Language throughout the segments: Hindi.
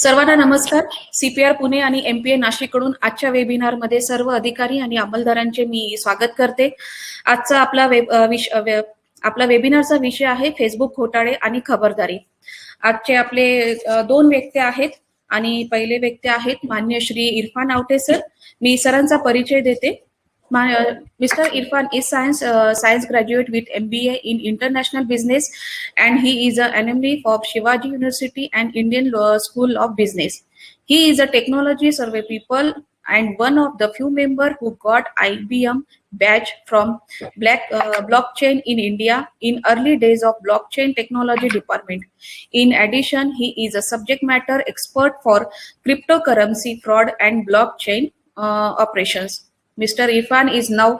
सर्वांना नमस्कार. सीपीआर पुणे आणि एमपीए नाशिककडून आजच्या वेबिनारमध्ये सर्व अधिकारी आणि अंमलदारांचे मी स्वागत करते. आजचा आपला वेबिनारचा विषय आहे फेसबुक घोटाळे आणि खबरदारी. आजचे आपले दोन व्यक्ती आहेत आणि पहिले व्यक्ती आहेत मान्य श्री इरफान आवटे सर. मी सरांचा परिचय देते. Mr. Irfan is science graduate with MBA in International Business, and he is an alumni of Shivaji University and Indian School of Business. He is a technology survey people and one of the few members who got IBM badge from blockchain in India in early days of blockchain technology department. In addition, he is a subject matter expert for cryptocurrency fraud and blockchain operations. Mr. Irfan is now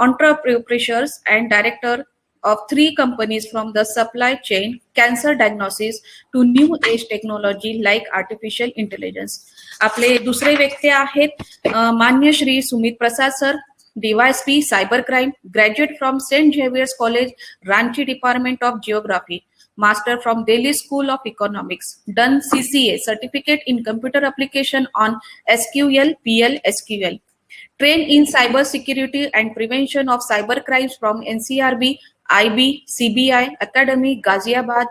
entrepreneur and director of 3 companies from the supply chain, cancer diagnosis to new age technology like artificial intelligence. आपले दुसरे व्यक्ती आहेत मान्य Shri Sumit Prasad sir, DYSP cyber crime, graduate from Saint Xavier's college, Ranchi department of geography, master from Delhi School of Economics, done CCA, certificate in computer application on SQL, PL, SQL. Trained in cyber security and prevention of cyber crimes from NCRB, IB, CBI Academy, Ghaziabad,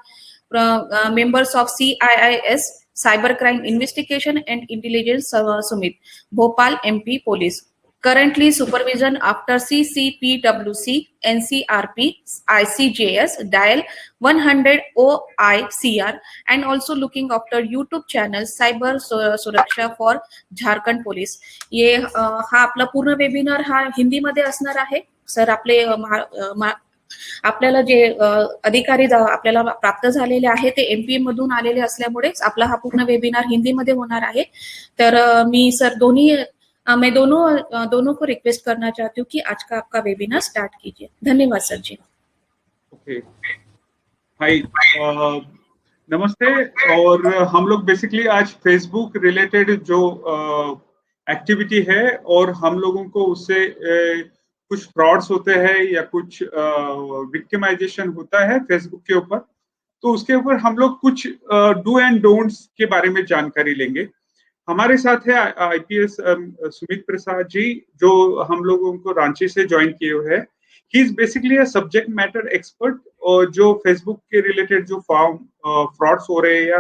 members of CIIS, Cybercrime Investigation and Intelligence Summit, Bhopal MP Police. Currently supervision after CCPWC, NCRP, ICJS, dial 100 OICR, and also looking after YouTube channel Cyber Suraksha for Jharkhand Police. ये हा आपला पूर्ण वेबिनार हा हिंदी मध्ये असणार आहे. सर आपले आपल्याला जे अधिकारी आपल्याला प्राप्त झालेले आहे ते एमपीए मधून आलेले असल्यामुळे आपला हा पूर्ण वेबिनार हिंदी मध्ये होणार आहे. तर मी सर मैं दोनों को रिक्वेस्ट करना चाहती हूँ कि आज का आपका वेबिनार स्टार्ट कीजिए. धन्यवाद सर जी. ओके, हाय, नमस्ते. और हम लोग बेसिकली आज फेसबुक रिलेटेड जो एक्टिविटी है और हम लोगों को उससे कुछ फ्रॉड्स होते हैं या कुछ विक्टिमाइजेशन होता है फेसबुक के ऊपर, तो उसके ऊपर हम लोग कुछ डू एंड डोंट्स के बारे में जानकारी लेंगे. हमारे साथ है आईपीएस सुमित प्रसाद जी, जो हम लोगों को रांची से ज्वाइन किए हुए हैं. He is basically a subject matter expert, और जो फेसबुक के रिलेटेड जो फ्रॉड्स हो रहे हैं या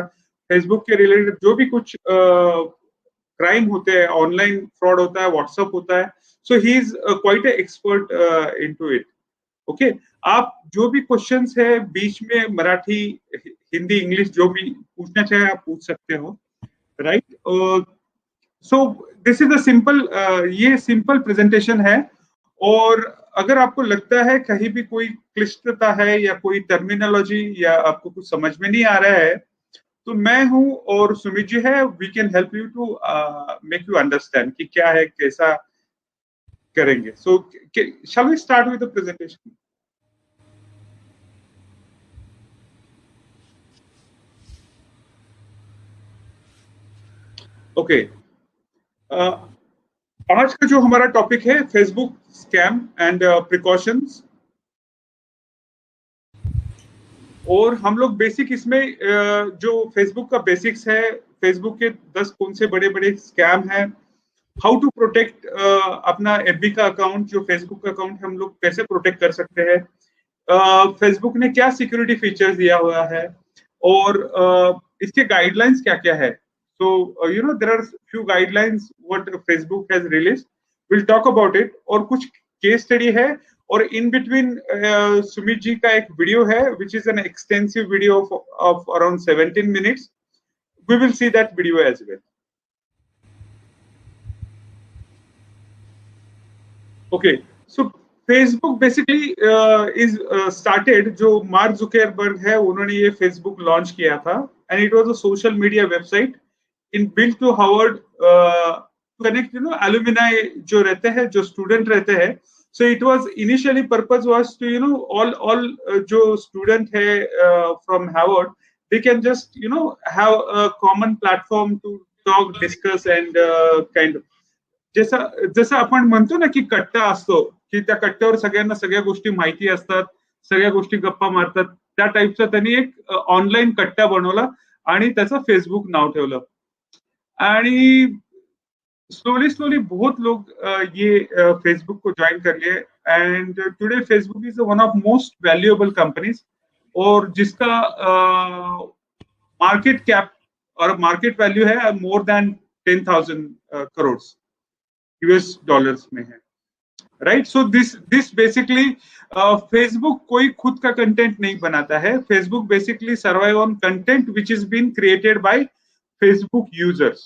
फेसबुक के रिलेटेड जो भी कुछ क्राइम होते हैं, ऑनलाइन फ्रॉड होता है, व्हाट्सएप होता है, so he is quite expert into it. Okay, आप जो भी क्वेश्चंस है बीच में मराठी, हिंदी, इंग्लिश जो भी पूछना चाहे आप पूछ सकते हो. Right, so this is a simple, ये सिंपल प्रेजेंटेशन है. और अगर आपको लगता है कहीं भी कोई क्लिष्टता है या कोई टर्मिनोलॉजी या आपको कुछ समझ में नहीं आ रहा है, तो मैं हूं और सुमित जी है. We can help you to make you understand कि क्या है, कैसा करेंगे. So shall we start with the presentation. Okay, आज का जो हमारा टॉपिक है फेसबुक स्कैम एंड प्रिकॉशंस. और हम लोग बेसिक इसमें जो फेसबुक का बेसिक्स है, फेसबुक के 10 कौन से बड़े बड़े स्कैम हैं, हाउ टू प्रोटेक्ट अपना एफबी का अकाउंट, जो फेसबुक का अकाउंट हम लोग कैसे प्रोटेक्ट कर सकते हैं, फेसबुक ने क्या सिक्योरिटी फीचर्स दिया हुआ है, और इसके गाइडलाइंस क्या क्या है. So, there are few guidelines what Facebook has released. We'll talk about it. और कुछ case study है, और in between सुमित जी का एक वीडियो है, which is an extensive video of around 17 minutes. We will see that video as well. Okay, so Facebook basically is started, जो मार्क जुकरबर्ग है उन्होंने ये Facebook लॉन्च किया था, and it was a social media website in built to Harvard to connect alumni जो रहते हैं, जो स्टूडेंट रहते हैं. So it was initially purpose was to all जो स्टूडेंट है from Harvard, they can just have a common platform to talk, discuss and kind of जसं आपण म्हणतो ना की कट्टा असतो, की त्या कट्ट्यावर सगळ्यांना सगळ्या गोष्टी माहिती असतात, सगळ्या गोष्टी गप्पा मारतात, त्या टाईपचा त्यांनी एक ऑनलाईन कट्टा बनवला आणि त्याचं फेसबुक नाव ठेवलं. आणि स्लोली बहुत लोग ये फेसबुक को ज्वाइन कर लिए and today Facebook is one of most valuable companies और जिसका मार्केट कैप और मार्केट वैल्यू है more than 10,000 crore US dollars में है, right. So this basically Facebook कोई खुद का कंटेंट नहीं बनाता है. Facebook basically survive on content which is been created by Facebook users.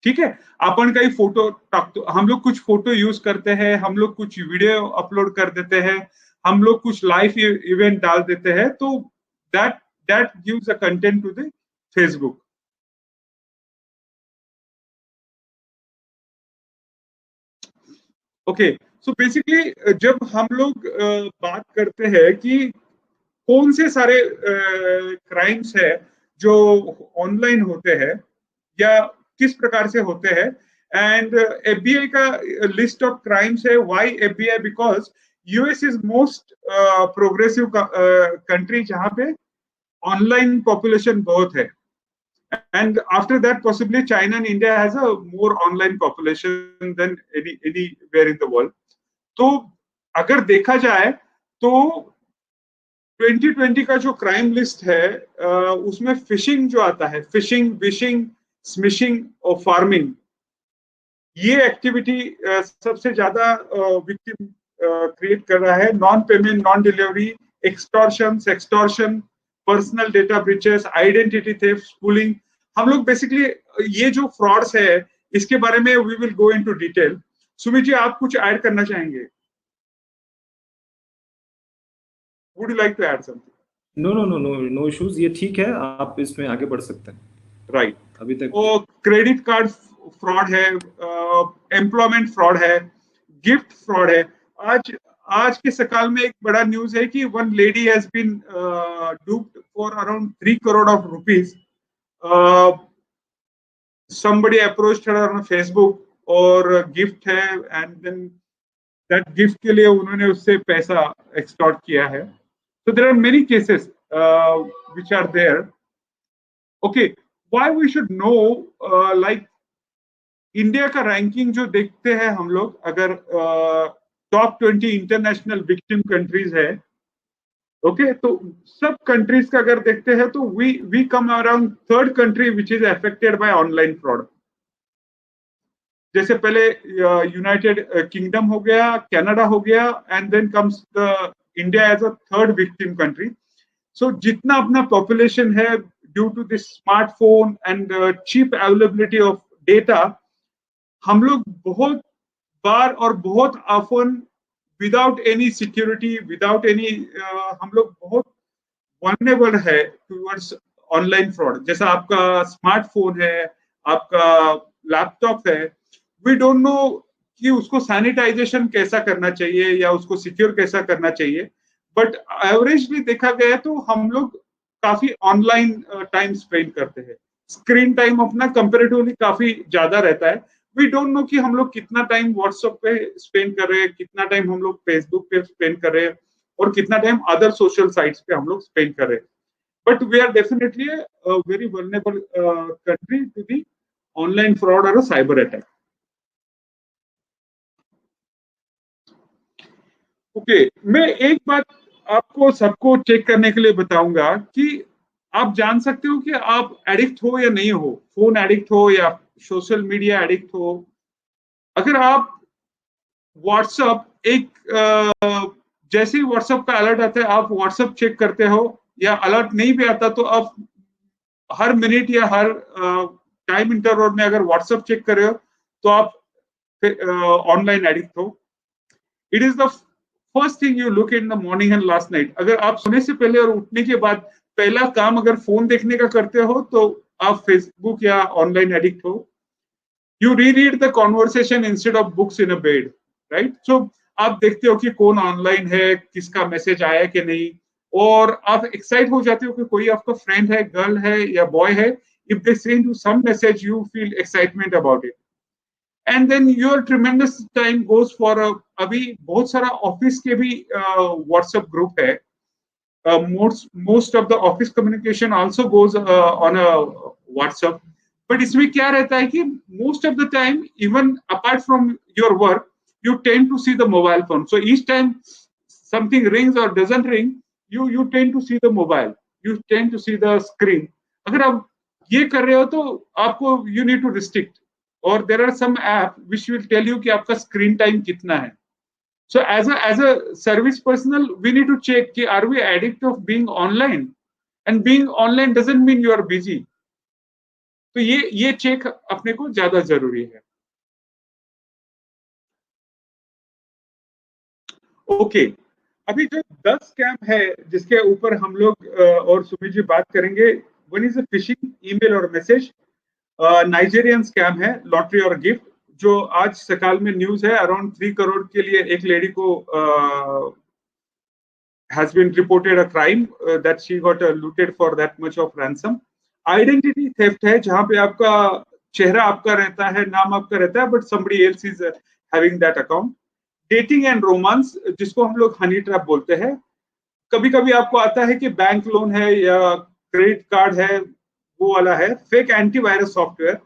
ठीक है, अपन काही फोटो टाकतो, हम लोग कुछ फोटो यूज करते हैं, हम लोग कुछ वीडियो अपलोड कर देते हैं, हम लोग कुछ लाइव इवेंट डाल देते हैं, तो that gives a content to the Facebook. Okay, so basically जब हम लोग बात करते हैं कि कौन से सारे क्राइम्स है जो ऑनलाइन होते हैं या किस प्रकार से होते हैं, एंड एफबीआई का लिस्ट ऑफ क्राइम्स है. Why FBI? Because US is most progressive country जहां पे ऑनलाइन पॉपुलेशन बहुत है, and after that possibly China and India has a more online population than anywhere in the world. तो अगर देखा जाए तो 2020 का जो क्राइम लिस्ट है उसमें फिशिंग जो आता है, फिशिंग, विशिंग, स्मिशिंग और फार्मिंग, ये एक्टिविटी सबसे ज्यादा विक्टिम क्रिएट कर रहा है. Non payment, non delivery, extortion, sextortion, personal data breaches, identity theft, spooling. हम लोग बेसिकली ये जो फ्रॉड्स है इसके बारे में we will go into detail. Sumit ji, आप कुछ ऐड करना चाहेंगे? Would you like to add something? No issues, ये ठीक है, आप इसमें आगे बढ़ सकते हैं. राइट. अभी तक वो क्रेडिट कार्ड फ्रॉड है, एम्प्लॉयमेंट फ्रॉड है, गिफ्ट फ्रॉड है. आज के सकाल में एक बड़ा न्यूज है कि one lady has been duped for around 3 crore of rupees. somebody approached her on Facebook और गिफ्ट है, एंड देन दैट गिफ्ट के लिए उन्होंने उससे पैसा एक्सटॉर्ट किया है. So there are many cases which are there. Okay, why we should know like India का रैंकिंग जो देखते हैं हम लोग, अगर टॉप 20 इंटरनेशनल विक्टिम कंट्रीज है, ओके, तो सब कंट्रीज का अगर देखते हैं तो we come around third country which is affected by online fraud. जैसे पहले यूनाइटेड किंगडम हो गया, कनाडा हो गया, and then comes the India as a third victim country. So जितना अपना पॉपुलेशन है, due to this smartphone and cheap availability of data, हम लोग बहुत बार और बहुत often without any security, without any, हम लोग बहुत वल्नरेबल है टुवर्ड्स ऑनलाइन फ्रॉड. जैसा आपका स्मार्टफोन है, आपका लैपटॉप है, वी डोंट नो कि उसको सैनिटाइजेशन कैसा करना चाहिए या उसको सिक्योर कैसा करना चाहिए. बट एवरेजली देखा गया तो हम लोग काफी ऑनलाइन टाइम स्पेंड करते हैं. स्क्रीन टाइम अपना कंपेरेटिवली काफी ज्यादा रहता है. वी डोंट नो कि हम लोग कितना टाइम व्हाट्सएप पे स्पेंड कर रहे हैं, कितना टाइम हम लोग फेसबुक पे स्पेंड कर रहे हैं, और कितना टाइम अदर सोशल साइट्स पे हम लोग स्पेंड कर रहे हैं. But we are definitely a very vulnerable country to the online fraud और साइबर अटैक. ओके, मैं एक बात आपको सबको चेक करने के लिए बताऊंगा कि आप जान सकते हो कि आप एडिक्ट हो या नहीं हो, फोन एडिक्ट हो या सोशल मीडिया एडिक्ट हो. अगर आप व्हाट्सएप जैसे ही व्हाट्सएप का अलर्ट आता है आप व्हाट्सएप चेक करते हो, या अलर्ट नहीं भी आता तो आप हर मिनट या हर टाइम इंटरवल में अगर व्हाट्सएप चेक कर रहे हो तो आप ऑनलाइन एडिक्ट हो. It is the first thing you look in the morning and last night. अगर आप सोने से पहले और उठने के बाद पहला काम अगर फोन देखने का करते हो तो आप फेसबुक या ऑनलाइन एडिक्ट हो. You read the conversation instead of books in a bed, right. So आप देखते हो कि कौन ऑनलाइन है, किसका मैसेज आया कि नहीं, और आप एक्साइट हो जाते हो कि कोई आपका फ्रेंड है, गर्ल है या बॉय है. If they send you some message you feel excitement about it, and then your tremendous time goes for. अभी बहुत सारा ऑफिस के भी व्हाट्सएप ग्रुप है most of the office communication also goes on a WhatsApp. But इसमें क्या रहता है कि most of the time, even apart from your work, you tend to see the mobile phone. So each time something rings or doesn't ring, you tend to see the mobile. You tend to see the screen. अगर आप ये कर रहे हो तो आपको you need to restrict. Or there are some app which will tell you कि आपका screen time कितना है. So as a service personnel, we need to check कि are we addict of being online? And being online doesn't mean you are busy. तो ये चेक अपने को ज्यादा जरूरी है. ओके, अभी जो 10 स्कैम है जिसके ऊपर हम लोग और सुमित जी बात करेंगे, वन इज फिशिंग ईमेल और मैसेज. नाइजीरियन स्कैम है लॉटरी और गिफ्ट, जो आज सकाल में न्यूज है. अराउंड 3 करोड़ के लिए एक लेडी को has been reported a crime that she got looted for that much of ransom. Identity theft है जहां पे आपका चेहरा आपका रहता है, नाम आपका रहता है, but somebody else is having that account. Dating and romance, जिसको हम लोग हनी ट्रैप बोलते हैं. कभी कभी आपको आता है कि बैंक लोन है या क्रेडिट कार्ड है, वो वाला है. फेक एंटीवायरस सॉफ्टवेयर,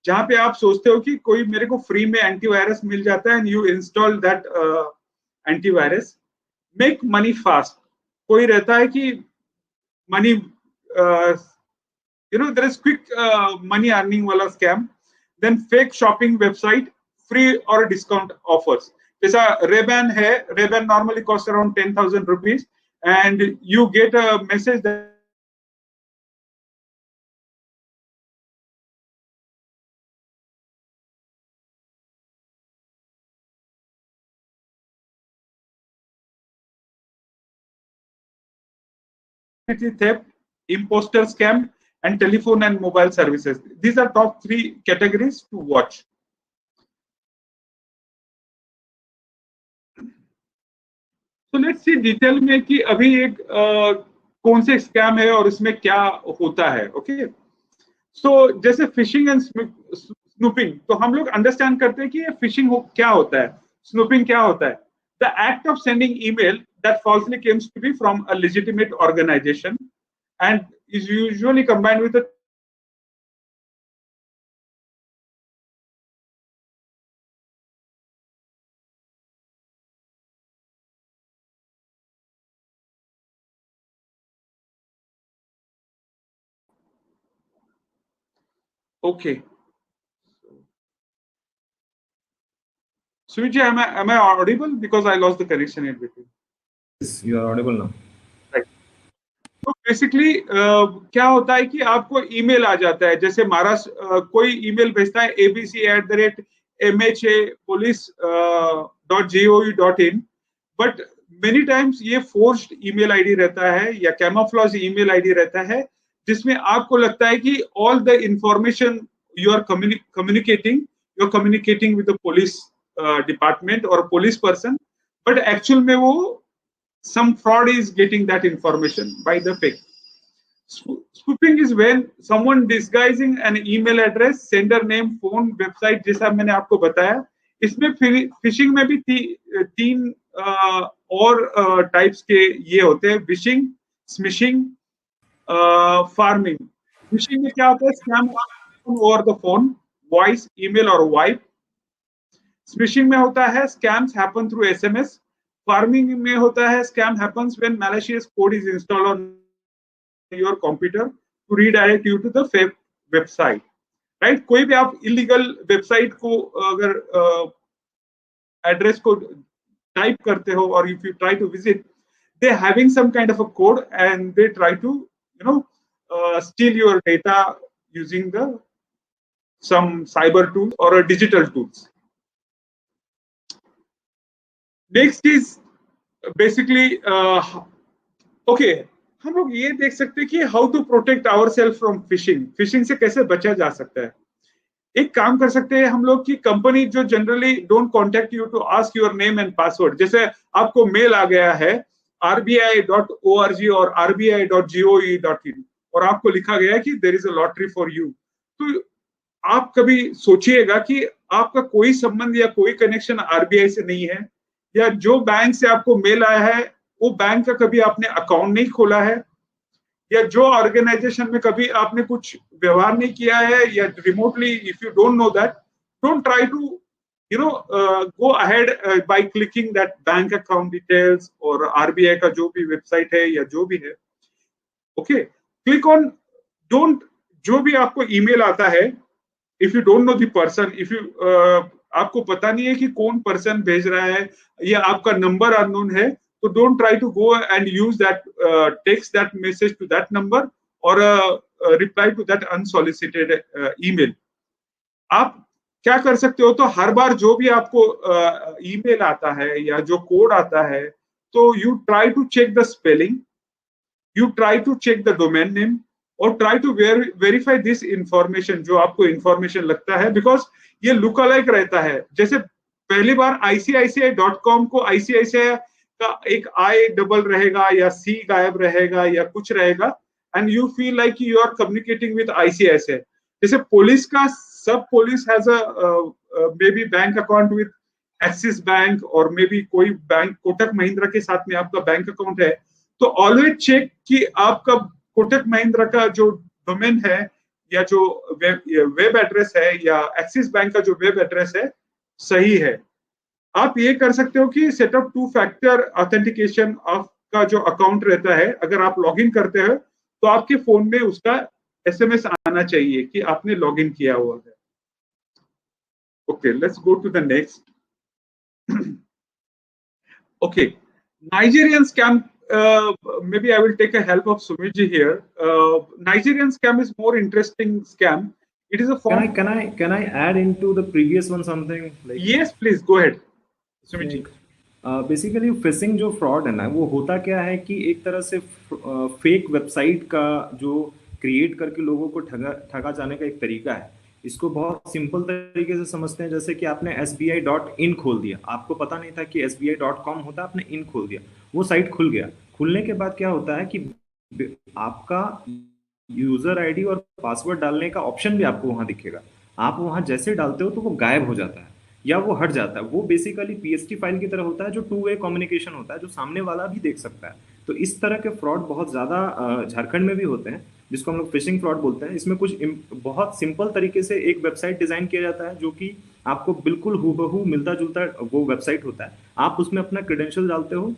जहां पे आप सोचते हो कि कोई मेरे को फ्री में एंटीवायरस मिल जाता है and you install that antivirus. Make money fast, कोई रहता है कि money there is quick money earning wala scam. Then fake shopping website, free or discount offers. जैसा Ray-Ban है, Ray-Ban normally costs around 10,000 rupees and you get a message that theft, imposter scam, and telephone and mobile services. These are top 3 categories to watch. So let's see detail में कि अभी एक कौन से स्कैम है और इसमें क्या होता है. ओके, सो जैसे फिशिंग एंड स्नूपिंग, तो हम लोग अंडरस्टैंड करते हैं कि ये फिशिंग क्या होता है, स्नूपिंग क्या होता है. The act of sending email that falsely claims to be from a legitimate organization and is usually combined with a okay. Sujit, am I audible? Because I lost the connection in between. Yes, you are audible now. Right. तो बेसिकली क्या होता है कि आपको ईमेल आ जाता है, जैसे महाराष्ट्र कोई ईमेल भेजता है abc@mhapolice.gov.in, बट मेनी टाइम्स ये फोर्स्ड ईमेल आईडी रहता है या कैमोफ्लेज ईमेल आईडी रहता है, जिसमें आपको लगता है कि all the information you are communicating with the police department और पुलिस पर्सन, बट एक्चुअल में वो some fraud is getting that information by the fake. Spoofing is when someone disguising an email address, sender name, phone, website, जैसा मैंने आपको बताया. इसमें फिशिंग में भी 3 और टाइप्स के ये होते हैं: विशिंग, स्मिशिंग, फार्मिंग. विशिंग में क्या होता है? Scam over the phone, voice, email और वाइप. स्मिशिंग में होता है scams happen through SMS. Farming में होता है scam happens when malicious code is installed on your computer to redirect you to the fake website. Right, कोई भी आप इलीगल वेबसाइट को अगर एड्रेस को टाइप करते हो और if you try to visit, they having some kind of a code and they try to steal your data using the some cyber tools or a digital tools. Next is basically okay, हम लोग ये देख सकते हैं कि how to protect our self from phishing. Phishing से कैसे बचा जा सकता है. एक काम कर सकते हैं हम लोग कि कंपनी जो generally don't contact you to ask your name and password, जैसे आपको मेल आ गया है rbi.org और rbi.gov.in और आपको लिखा गया है कि there is a lottery for you, तो आप कभी सोचिएगा कि आपका कोई संबंध या कोई कनेक्शन आरबीआई से नहीं है, या जो बैंक से आपको मेल आया है वो बैंक का कभी आपने अकाउंट नहीं खोला है, या जो ऑर्गेनाइजेशन में कभी आपने कुछ व्यवहार नहीं किया है, या remotely if you don't know that, don't try to go ahead by clicking that bank account details और RBI का जो भी वेबसाइट है या जो भी है, ओके, क्लिक ऑन, डोंट, जो भी आपको ईमेल आता है, if you don't know the person, if you आपको पता नहीं है कि कौन पर्सन भेज रहा है, या आपका नंबर अननोन है, तो don't try to go and use that, text that message to that number और reply to that unsolicited email. आप क्या कर सकते हो, तो हर बार जो भी आपको ईमेल आता है या जो कोड आता है, तो you try to check the spelling, you try to check the domain name, और try to verify this information जो आपको इंफॉर्मेशन लगता है, बिकॉज ये लुक अलाइक रहता है। जैसे पहली बार ICICI.com को ICICI का एक आई डबल रहेगा या सी गायब रहेगा या कुछ रहेगा, and you feel like you are communicating with ICICI। जैसे पुलिस का, सब police has a maybe bank account with Axis bank, और मे बी कोई बैंक कोटक महिंद्रा के साथ में आपका बैंक अकाउंट है, तो ऑलवेज चेक कि आपका कोटक महिंद्रा का जो डोमेन है या जो वेब एड्रेस है या एक्सिस बैंक का जो वेब एड्रेस है सही है। आप ये कर सकते हो कि सेटअप 2 फैक्टर ऑथेंटिकेशन का जो अकाउंट रहता है, अगर आप लॉगिन करते हो तो आपके फोन में उसका SMS आना चाहिए कि आपने लॉगिन किया हुआ है। Okay, let's go to the next. Okay, Nigerian scam. Maybe I will take a help of Sumit here. Nigerian scam is more interesting scam. It is a form. Can I add into the previous one something? Like, yes, please go ahead, Sumit ji. Basically fishing जो फ्रॉड है ना, वो होता क्या है कि एक तरह से फेक वेबसाइट का जो क्रिएट करके लोगों को ठगा जाने का एक तरीका है। इसको बहुत सिंपल तरीके से समझते हैं, जैसे कि आपने SBI.in खोल दिया, आपको पता नहीं था कि SBI.com होता है, आपने इन खोल दिया, वो साइट खुल गया। खुलने के बाद क्या होता है कि आपका यूजर आईडी और पासवर्ड डालने का ऑप्शन भी आपको वहां दिखेगा। आप वहां जैसे डालते हो तो वो गायब हो जाता है या वो हट जाता है। वो बेसिकली PST फाइल की तरह होता है, जो 2 वे कम्युनिकेशन होता है, जो सामने वाला भी देख सकता है। तो इस तरह के फ्रॉड बहुत ज्यादा झारखंड में भी होते हैं, जिसको हम लोग फिशिंग फ्रॉड बोलते हैं। इसमें कुछ बहुत सिंपल तरीके से एक वेबसाइट डिजाइन किया जाता है, जो कि आपको बिल्कुल हूबहू मिलता जुलता वो वेबसाइट होता है। आप उसमें अपना क्रेडेंशियल डालते हो,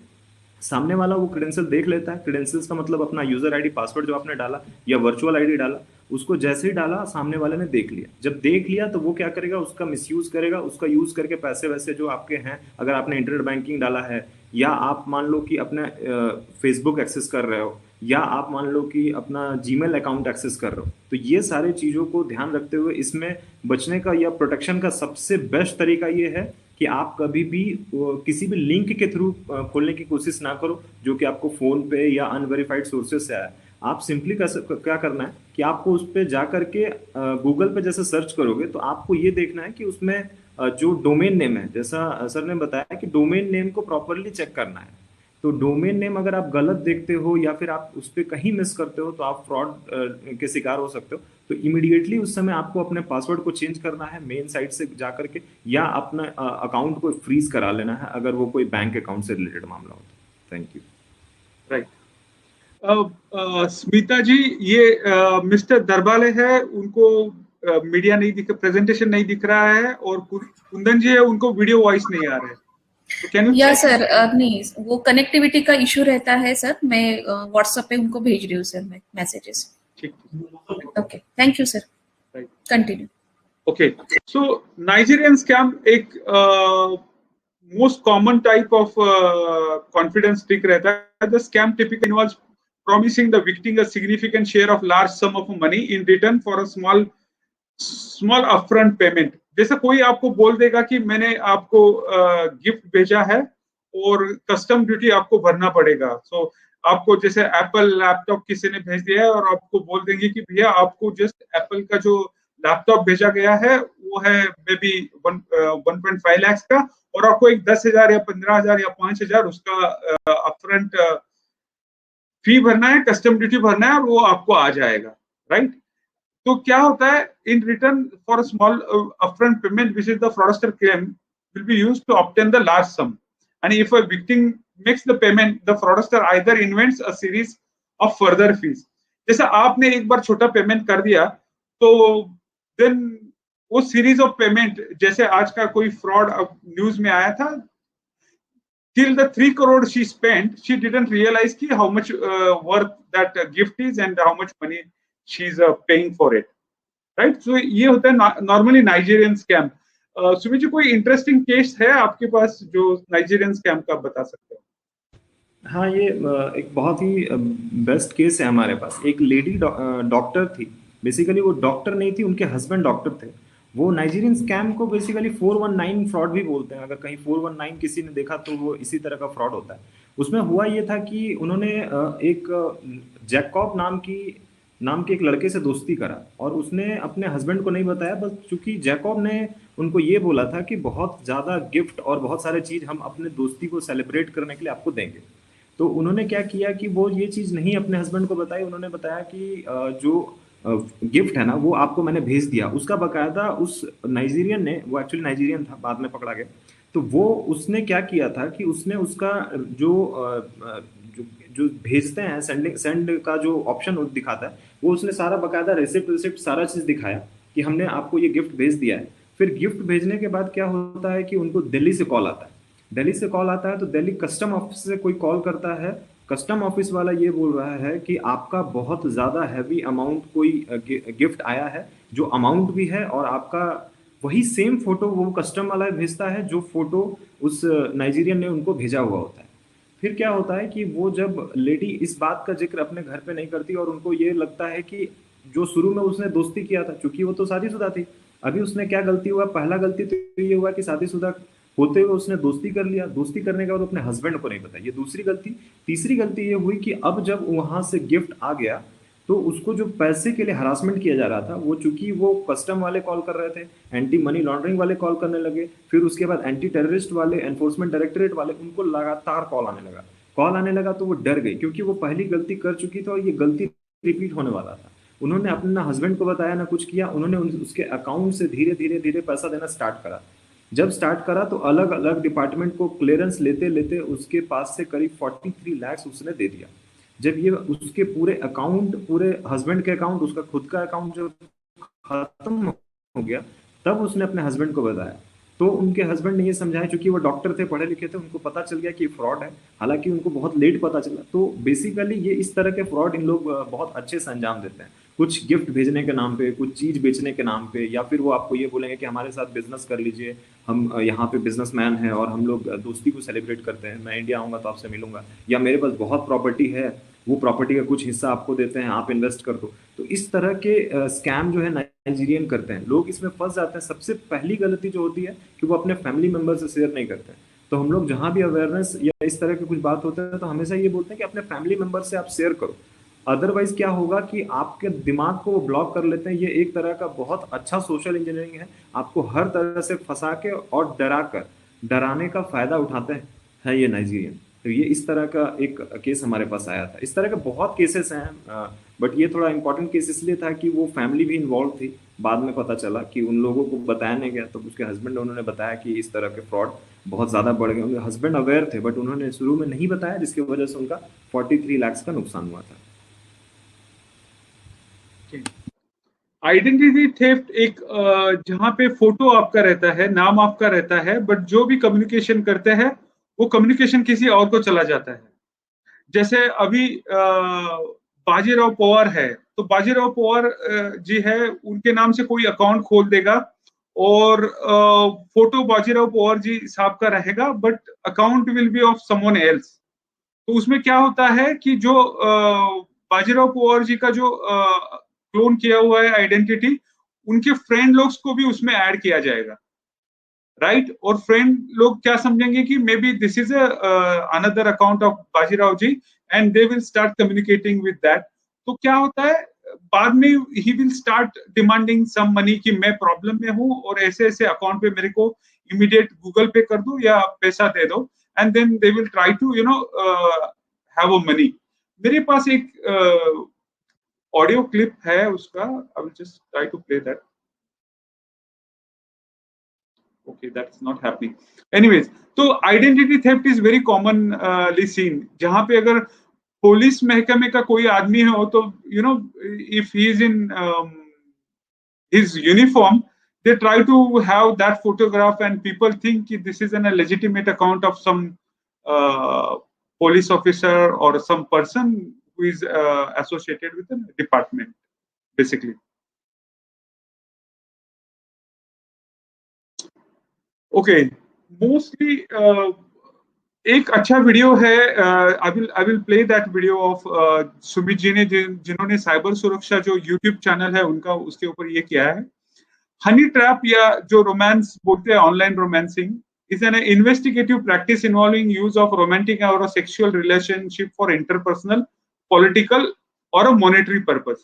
सामने वाला वो क्रेडेंशियल देख लेता है। क्रेडेंशियल्स का मतलब अपना यूजर आईडी, पासवर्ड जो आपने डाला या वर्चुअल आईडी डाला, उसको जैसे ही डाला सामने वाले ने देख लिया। जब देख लिया तो वो क्या करेगा, उसका मिसयूज करेगा, उसका यूज करके पैसे वैसे जो आपके हैं, अगर आपने इंटरनेट बैंकिंग डाला है, या आप मान लो कि अपना फेसबुक एक्सेस कर रहे हो, या आप मान लो कि अपना जीमेल अकाउंट एक्सेस कर रहे हो, तो ये सारे चीज़ों को ध्यान रखते हुए इसमें बचने का या प्रोटेक्शन का सबसे बेस्ट तरीका ये है कि आप कभी भी किसी भी लिंक के थ्रू खोलने की कोशिश ना करो जो कि आपको फोन पे या अनवेरिफाइड सोर्सेज से आया। आप सिंपली क्या करना है कि आपको उस पर जा करके गूगल पे जैसे सर्च करोगे, तो आपको ये देखना है कि उसमें जो डोमेन नेम है, जैसा सर ने बताया कि डोमेन नेम को प्रॉपरली चेक करना है। तो डोमेन नेम अगर आप गलत देखते हो या फिर आप उस पर कहीं मिस करते हो, तो आप फ्रॉड के शिकार हो सकते हो। तो इमीडिएटली उस समय आपको अपने पासवर्ड को चेंज करना है मेन साइट से जा करके, या अपना अकाउंट को फ्रीज करा लेना है अगर वो कोई बैंक अकाउंट से रिलेटेड मामला हो तो। Thank you. राइट, स्मिता जी, ये मिस्टर दरबाले है, उनको मीडिया नहीं दिख, प्रेजेंटेशन नहीं दिख रहा है, और कुंदन जी है, उनको वीडियो वॉइस नहीं आ रहा है। तो कैन यू? या सर, नहीं, वो कनेक्टिविटी का इशू रहता है सर। मैं व्हाट्सएप पे उनको भेज रही हूँ सर, मैं मैसेजेस। ठीक, okay, thank you sir, continue. Okay, so Nigerian scam एक most common type of confidence trick रहता है। The scam typically involves promising the victim a significant share of large sum of money in return for a small upfront payment। जैसे कोई आपको बोल देगा कि मैंने आपको गिफ्ट भेजा है और कस्टम ड्यूटी आपको भरना पड़ेगा। सो आपको जैसे एप्पल लैपटॉप किसी ने भेज दिया है और आपको बोल देंगे कि भैया आपको जस्ट एप्पल का जो लैपटॉप भेजा गया है वो है मे बी 1.5 लाख का, और आपको एक 10,000 या 15,000 या 5,000 उसका अपफ्रंट फी भरना है, कस्टम ड्यूटी भरना है, और वो आपको आ जाएगा। राइट, तो क्या होता है, in return for a small upfront payment which is the fraudster claim will be used to obtain the large sum, and if a victim makes the payment, the fraudster either invents a series of further fees. जैसे आपने एक बार छोटा पेमेंट कर दिया तो देन वो सीरीज ऑफ पेमेंट, जैसे आज का कोई फ्रॉड न्यूज में आया था, till the 3 crore she spent, she didn't realize ki how much worth that gift is and how much money she's paying for it, right? So ये होता है normally Nigerian scam. Sumit ji, कोई इंटरेस्टिंग केस है आपके पास जो नाइजीरियन स्कैम का आप बता सकते हो? हाँ, ये एक बहुत ही बेस्ट केस है हमारे पास। एक लेडी डॉक्टर थी, बेसिकली वो डॉक्टर नहीं थी, उनके हस्बैंड डॉक्टर थे। वो नाइजीरियन स्कैम को बेसिकली 419 फ्रॉड भी बोलते हैं। अगर कहीं 419 किसी ने देखा तो वो इसी तरह का फ्रॉड होता है। उसमें हुआ ये था कि उन्होंने एक जैकॉब नाम के एक लड़के से दोस्ती करा और उसने अपने हस्बैंड को नहीं बताया, बस चूंकि जैकॉब ने उनको ये बोला था कि बहुत ज़्यादा गिफ्ट और बहुत सारे चीज़ हम अपने दोस्ती को सेलिब्रेट करने के लिए आपको देंगे। तो उन्होंने क्या किया कि वो ये चीज़ नहीं अपने हस्बैंड को बताई। उन्होंने बताया कि जो गिफ्ट है ना वो आपको मैंने भेज दिया। उसका बकायदा उस नाइजीरियन ने, वो एक्चुअली नाइजीरियन था, बाद में पकड़ा गया, तो वो उसने क्या किया था कि उसने उसका जो जो भेजते हैं सेंड का जो ऑप्शन दिखाता है, वो उसने सारा बकायदा रिसिप्ट सारा चीज़ दिखाया कि हमने आपको ये गिफ्ट भेज दिया है। फिर गिफ्ट भेजने के बाद क्या होता है कि उनको दिल्ली से कॉल आता है। दिल्ली से कॉल आता है तो दिल्ली कस्टम ऑफिस से कोई कॉल करता है। कस्टम ऑफिस वाला ये बोल रहा है कि आपका बहुत ज़्यादा हैवी अमाउंट कोई गिफ्ट आया है, जो अमाउंट भी है, और आपका वही सेम फोटो वो कस्टम वाला भेजता है जो फोटो उस नाइजीरियन ने उनको भेजा हुआ होता है। फिर क्या होता है कि वो जब लेडी इस बात का जिक्र अपने घर पे नहीं करती और उनको ये लगता है कि जो शुरू में उसने दोस्ती किया था, क्योंकि वो तो शादीशुदा थी, अभी उसने क्या गलती हुआ, पहला गलती तो ये हुआ कि शादीशुदा होते हुए उसने दोस्ती कर लिया। दोस्ती करने के बाद अपने हस्बैंड को नहीं बताया, ये दूसरी गलती। तीसरी गलती ये हुई कि अब जब वहां से गिफ्ट आ गया तो उसको जो पैसे के लिए हरासमेंट किया जा रहा था, वो चूंकि वो कस्टम वाले कॉल कर रहे थे, एंटी मनी लॉन्ड्रिंग वाले कॉल करने लगे, फिर उसके बाद एंटी टेररिस्ट वाले, एनफोर्समेंट डायरेक्टरेट वाले, उनको लगातार कॉल आने लगा। तो वो डर गई क्योंकि वो पहली गलती कर चुकी थी और ये गलती रिपीट होने वाला था। उन्होंने अपने ना हस्बैंड को बताया ना कुछ किया, उन्होंने उसके अकाउंट से धीरे धीरे पैसा देना स्टार्ट करा। जब स्टार्ट करा तो अलग अलग डिपार्टमेंट को क्लियरेंस लेते लेते उसके पास से करीब 43 लाख उसने दे दिया। जब ये उसके पूरे अकाउंट, पूरे हस्बैंड के अकाउंट, उसका खुद का अकाउंट जो खत्म हो गया, तब उसने अपने हस्बैंड को बताया। तो उनके हस्बैंड ने ये समझाया, क्योंकि वो डॉक्टर थे, पढ़े लिखे थे, उनको पता चल गया कि फ्रॉड है, हालांकि उनको बहुत लेट पता चला। तो बेसिकली ये इस तरह के फ्रॉड इन लोग बहुत अच्छे से अंजाम देते हैं, कुछ गिफ्ट भेजने के नाम पे, कुछ चीज बेचने के नाम पे, या फिर वो आपको ये बोलेंगे कि हमारे साथ बिजनेस कर लीजिए, हम यहाँ पे बिजनेसमैन हैं और हम लोग दोस्ती को सेलिब्रेट करते हैं, मैं इंडिया आऊंगा तो आपसे मिलूंगा, या मेरे पास बहुत प्रॉपर्टी है, वो प्रॉपर्टी का कुछ हिस्सा आपको देते हैं, आप इन्वेस्ट कर दो। तो इस तरह के स्कैम जो है नाइजीरियन करते हैं, लोग इसमें फंस जाते हैं। सबसे पहली गलती जो होती है कि वो अपने फैमिली मेंबर से शेयर नहीं करते हैं। तो हम लोग जहां भी अवेयरनेस या इस तरह की कुछ बात होता है तो हमेशा ये बोलते हैं कि अपने फैमिली मेंबर से आप शेयर करो। अदरवाइज क्या होगा कि आपके दिमाग को वो ब्लॉक कर लेते हैं। ये एक तरह का बहुत अच्छा सोशल इंजीनियरिंग है, आपको हर तरह से फंसा के और डराने का फायदा उठाते हैं ये नाइजीरियन। तो ये इस तरह का एक केस हमारे पास आया था। इस तरह के बहुत केसेस हैं, बट ये थोड़ा इंपॉर्टेंट केस इसलिए था कि वो फैमिली भी इन्वॉल्व थी। बाद में पता चला कि उन लोगों को बताया नहीं गया, तो उसके हस्बैंड ने उन्होंने बताया कि इस तरह के फ्रॉड बहुत ज़्यादा बढ़ गए। उनके हस्बैंड अवेयर थे बट उन्होंने शुरू में नहीं बताया, जिसकी वजह से उनका 43 लाख का नुकसान हुआ था। आइडेंटिटी थेफ्ट एक जहां पे फोटो आपका रहता है, नाम आपका रहता है, बट जो भी कम्युनिकेशन करते हैं वो कम्युनिकेशन किसी और को चला जाता है। जैसे अभी बाजीराव पवार है, तो बाजीराव पवार जी है, उनके नाम से कोई अकाउंट खोल देगा और फोटो बाजीराव पवार जी साहब का रहेगा, but account will be of someone else. तो उसमें क्या होता है कि जो बाजीराव पवार जी का जो क्लोन किया हुआ है आइडेंटिटी, उनके फ्रेंड लोग को भी उसमें ऐड किया जाएगा, राइट? और फ्रेंड लोग क्या समझेंगे कि maybe this is another account of Bajirao ji and they will start communicating with that. तो क्या होता है, बाद में he will start demanding some money कि मैं प्रॉब्लम में हूं और ऐसे ऐसे अकाउंट पे मेरे को इमीडिएट गूगल पे कर दो या पैसा दे दो, and then they will try to have a money. मेरे पास एक ऑडियो क्लिप है उसका, I will just try to play that. Okay, that's not happening. Anyways, तो identity theft is very commonly seen. जहाँ पे अगर पुलिस महकमे का कोई आदमी हो तो you know if he is in his uniform, they try to have that photograph and people think this is a legitimate account of some police officer or some person who is associated with the department basically. Okay mostly एक अच्छा वीडियो है, I will play that video of Sumit ji ने जिन्होंने साइबर सुरक्षा जो यूट्यूब चैनल है उनका उसके ऊपर ये किया है। हनी ट्रैप या जो रोमांस बोलते हैं online romancing is an investigative practice involving use of romantic or a sexual relationship for interpersonal, political or a monetary purpose.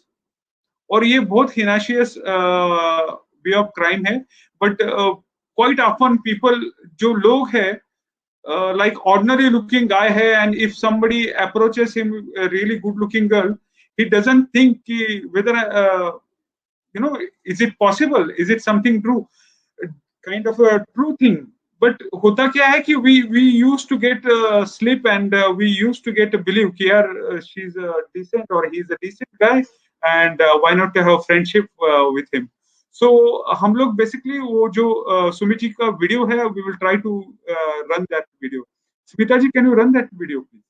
और ये बहुत हिनाशियस वे ऑफ क्राइम है, बट quite often people जो लोग है like ordinary looking guy है and if somebody approaches him a really good looking girl, he doesn't think कि whether you know is it possible, is it something true, kind of a true thing. But होता क्या है कि we used to get slip and we used to get believe कि यार she's a decent or he's a decent guy and why not to have friendship with him. So हम लोग बेसिकली वो जो सुमित जी का वीडियो है we will try to run that video. Smita ji, can you run that video please?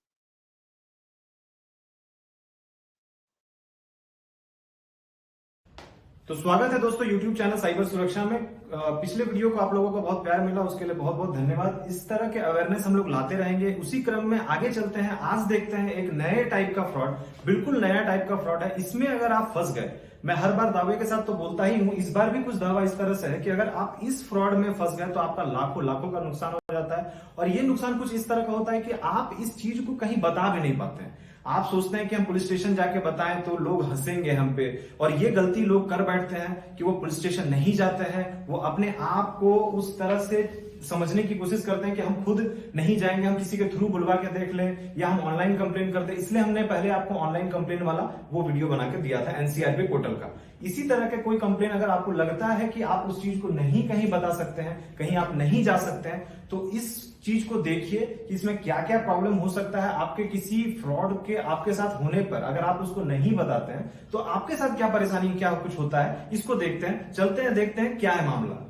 तो स्वागत है दोस्तों YouTube चैनल साइबर सुरक्षा में। पिछले वीडियो को आप लोगों को बहुत प्यार मिला, उसके लिए बहुत बहुत धन्यवाद। इस तरह के अवेयरनेस हम लोग लाते रहेंगे। उसी क्रम में आगे चलते हैं। आज देखते हैं एक नए टाइप का फ्रॉड, बिल्कुल नया टाइप का फ्रॉड है। इसमें अगर आप फंस गए, मैं हर बार दावे के साथ तो बोलता ही हूं, इस बार भी कुछ दावा इस तरह से है कि अगर आप इस फ्रॉड में फंस गए तो आपका लाखों लाखों का नुकसान हो जाता है। और ये नुकसान कुछ इस तरह का होता है कि आप इस चीज को कहीं बता भी नहीं पाते हैं। आप सोचते हैं कि हम पुलिस स्टेशन जाके बताएं तो लोग हंसेंगे हम पे, और ये गलती लोग कर बैठते हैं कि वो पुलिस स्टेशन नहीं जाते हैं। वो अपने आप को उस तरह से समझने की कोशिश करते हैं कि हम खुद नहीं जाएंगे, हम किसी के थ्रू बुलवा के देख लें या हम ऑनलाइन कंप्लेन कर दें। इसलिए हमने पहले आपको ऑनलाइन कंप्लेन वाला वो वीडियो बना के दिया था एनसीआरबी पोर्टल का। इसी तरह के कोई कंप्लेन अगर आपको लगता है कि आप उस चीज को नहीं कहीं बता सकते हैं, कहीं आप नहीं जा सकते हैं, तो इस चीज को देखिए कि इसमें क्या क्या प्रॉब्लम हो सकता है। आपके किसी फ्रॉड के आपके साथ होने पर अगर आप उसको नहीं बताते हैं तो आपके साथ क्या परेशानी, क्या कुछ होता है, इसको देखते हैं। चलते हैं, देखते हैं क्या है मामला।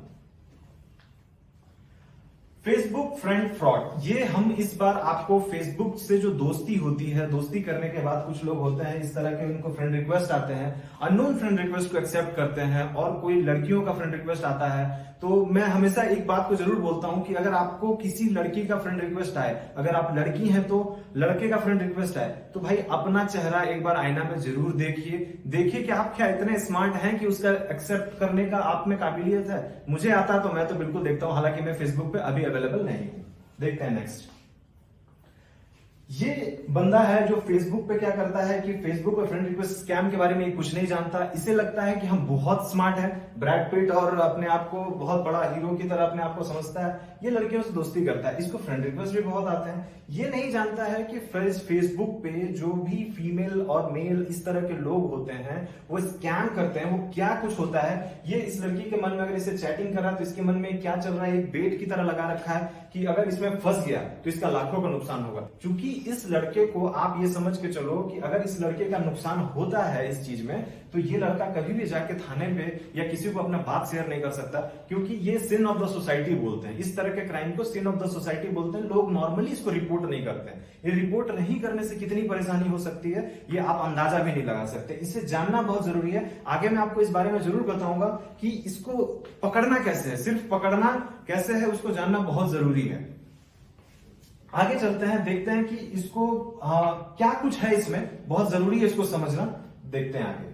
फेसबुक फ्रेंड फ्रॉड, ये हम इस बार आपको फेसबुक से जो दोस्ती होती है, दोस्ती करने के बाद कुछ लोग होते हैं इस तरह के, उनको फ्रेंड रिक्वेस्ट आते हैं, अननोन फ्रेंड रिक्वेस्ट को एक्सेप्ट करते हैं, और कोई लड़कियों का फ्रेंड रिक्वेस्ट आता है। तो मैं हमेशा एक बात को जरूर बोलता हूं कि अगर आपको किसी लड़की का फ्रेंड रिक्वेस्ट आए, अगर आप लड़की हैं तो लड़के का फ्रेंड रिक्वेस्ट आए, तो भाई अपना चेहरा एक बार आईना में जरूर देखिए कि आप क्या इतने स्मार्ट हैं कि उसका एक्सेप्ट करने का आप में काबिलियत है। मुझे आता तो मैं तो बिल्कुल देखता हूं, हालांकि मैं फेसबुक पे अभी अवेलेबल नहीं हूं। देखते हैं नेक्स्ट। ये बंदा है जो फेसबुक पे क्या करता है कि फेसबुक पे फ्रेंड रिक्वेस्ट स्कैम के बारे में कुछ नहीं जानता। इसे लगता है कि हम बहुत स्मार्ट हैं, ब्रैड पिट, और अपने आप को बहुत बड़ा हीरो की तरह अपने आप को समझता है। ये लड़कियों से दोस्ती करता है, इसको फ्रेंड रिक्वेस्ट भी बहुत आते हैं। ये नहीं जानता है कि फेसबुक पे जो भी फीमेल और मेल इस तरह के लोग होते हैं वो स्कैम करते हैं, वो क्या कुछ होता है। ये इस लड़की के मन में अगर इसे चैटिंग कर रहा है तो इसके मन में क्या चल रहा है, एक बेट की तरह लगा रखा है कि अगर इसमें फंस गया तो इसका लाखों का नुकसान होगा। क्योंकि इस लड़के को आप ये समझ के चलो कि अगर इस लड़के का नुकसान होता है इस चीज में, तो ये लड़का कभी भी जाके थाने पे या किसी को अपना बात शेयर नहीं कर सकता, क्योंकि ये सिन ऑफ द सोसाइटी बोलते हैं। इस तरह के क्राइम को सिन ऑफ द सोसाइटी बोलते हैं। लोग नॉर्मली इसको रिपोर्ट नहीं करते हैं। ये रिपोर्ट नहीं करने से कितनी परेशानी हो सकती है ये आप अंदाजा भी नहीं लगा सकते। इसे जानना बहुत जरूरी है। आगे मैं आपको इस बारे में जरूर बताऊंगा कि इसको पकड़ना कैसे है, सिर्फ पकड़ना कैसे है उसको जानना बहुत जरूरी है। आगे चलते हैं, देखते हैं कि इसको क्या कुछ है इसमें, बहुत जरूरी है इसको समझना। देखते हैं आगे।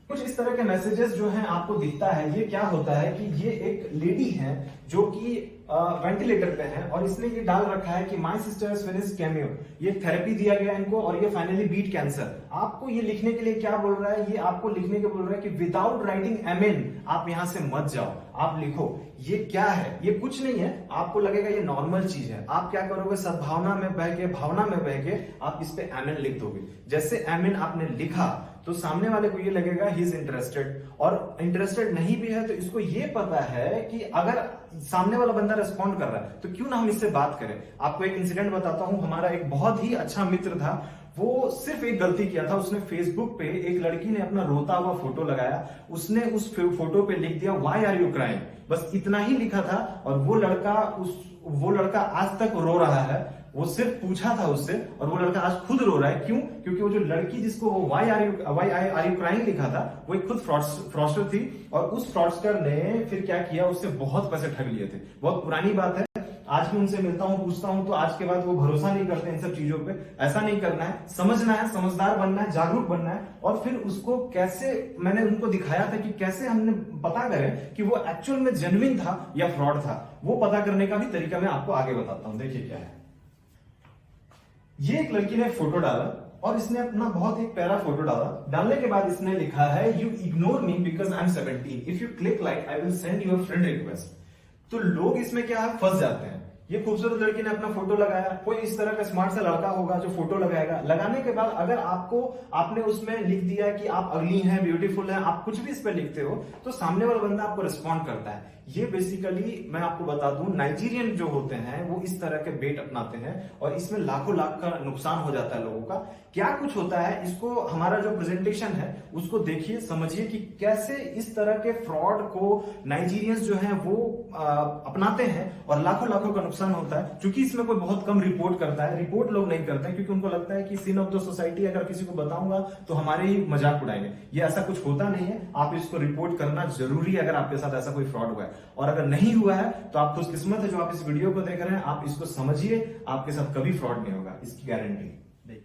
कुछ इस तरह के मैसेजेस जो हैं आपको दिखता है। ये क्या होता है कि ये एक लेडी है जो कि वेंटिलेटर पे है, और इसने ये डाल रखा है कि my sister has finished cameo. ये थेरेपी दिया गया इनको और ये फाइनली बीट कैंसर। आपको ये लिखने के लिए क्या बोल रहा है, ये आपको लिखने के बोल रहा है कि विदाउट राइटिंग एमेन आप यहां से मत जाओ, आप लिखो। ये क्या है, ये कुछ नहीं है। आपको लगेगा ये नॉर्मल चीज है। आप क्या करोगे, सद्भावना में बह के, भावना में बह के आप इस पे एमेन लिख दोगे। जैसे एमेन आपने लिखा तो सामने वाले को ये लगेगा ही इज इंटरेस्टेड, और इंटरेस्टेड नहीं भी है तो इसको ये पता है कि अगर सामने वाला बंदा रिस्पॉन्ड कर रहा है, तो क्यों ना हम इससे बात करें। आपको एक इंसिडेंट बताता हूं, हमारा एक बहुत ही अच्छा मित्र था, वो सिर्फ एक गलती किया था, उसने फेसबुक पे एक लड़की ने अपना रोता हुआ फोटो लगाया, उसने उस फोटो पे लिख दिया व्हाई आर यू क्राइंग, बस इतना ही लिखा था। और वो लड़का आज तक रो रहा है। वो सिर्फ पूछा था उससे और वो लड़का आज खुद रो रहा है। क्यों? क्योंकि वो जो लड़की जिसको वो व्हाई आर यू क्राइंग लिखा था, वो एक खुद फ्रॉडस्टर थी, और उस फ्रॉडस्टर ने फिर क्या किया, उससे बहुत पैसे ठग लिए थे। बहुत पुरानी बात है, आज मैं उनसे मिलता हूं, पूछता हूं, तो आज के बाद वो भरोसा नहीं करते इन सब चीजों पे। ऐसा नहीं करना है, समझना है, समझदार बनना है, जागरूक बनना है। और फिर उसको कैसे, मैंने उनको दिखाया था कि कैसे हमने पता करें कि वो एक्चुअल में जेन्युइन था या फ्रॉड था। वो पता करने का भी तरीका मैं आपको आगे बताता हूं। देखिए क्या है, ये एक लड़की ने फोटो डाला और इसने अपना बहुत एक प्यारा फोटो डाला। डालने के बाद इसने लिखा है you ignore me because I am 17, if you click like I will send you a friend request. तो लोग इसमें क्या है, फंस जाते हैं। ये खूबसूरत लड़की ने अपना फोटो लगाया, कोई इस तरह का स्मार्ट सा लड़का होगा जो फोटो लगाएगा। लगाने के बाद अगर आपने उसमें लिख दिया कि आप अगली हैं, ब्यूटीफुल हैं, आप कुछ भी इस पे लिखते हो, तो सामने वाला बंदा आपको रिस्पॉन्ड करता है। ये बेसिकली मैं आपको बता दूं, नाइजीरियन जो होते हैं वो इस तरह के बेट अपनाते हैं और इसमें लाखों लाख का नुकसान हो जाता है लोगों का। क्या कुछ होता है, इसको हमारा जो प्रेजेंटेशन है उसको देखिए, समझिए कि कैसे इस तरह के फ्रॉड को नाइजीरियंस जो हैं वो अपनाते हैं और लाखों लाखों का नुकसान होता है। क्योंकि इसमें कोई बहुत कम रिपोर्ट करता है, रिपोर्ट लोग नहीं करते हैं क्योंकि उनको लगता है कि सिन ऑफ द सोसाइटी, अगर किसी को बताऊंगा तो हमारे ही मजाक उड़ाएंगे। ये ऐसा कुछ होता नहीं है, आप इसको रिपोर्ट करना जरूरी है अगर आपके साथ ऐसा कोई फ्रॉड हुआ है। और अगर नहीं हुआ है तो आप खुशकिस्मत है जो आप इस वीडियो को देख रहे हैं, आप इसको समझिए, आपके साथ कभी फ्रॉड नहीं होगा, इसकी गारंटी।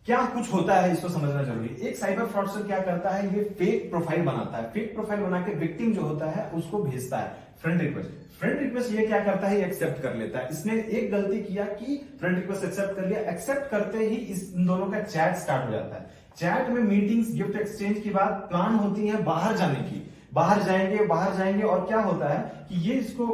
क्या कुछ होता है इसको समझना जरूरी है। एक साइबर फ्रॉडस्टर क्या करता है, ये फेक प्रोफाइल बनाता है। फेक प्रोफाइल बना के विक्टिम जो होता है उसको भेजता है फ्रेंड रिक्वेस्ट। फ्रेंड रिक्वेस्ट ये क्या करता है, एक्सेप्ट कर लेता है। इसने एक गलती किया कि फ्रेंड रिक्वेस्ट एक्सेप्ट कर लिया, एक्सेप्ट करते ही इन दोनों का चैट स्टार्ट हो जाता है। चैट में मीटिंग्स, गिफ्ट एक्सचेंज की बात प्लान होती है बाहर जाने की, बाहर जाएंगे और क्या होता है कि ये इसको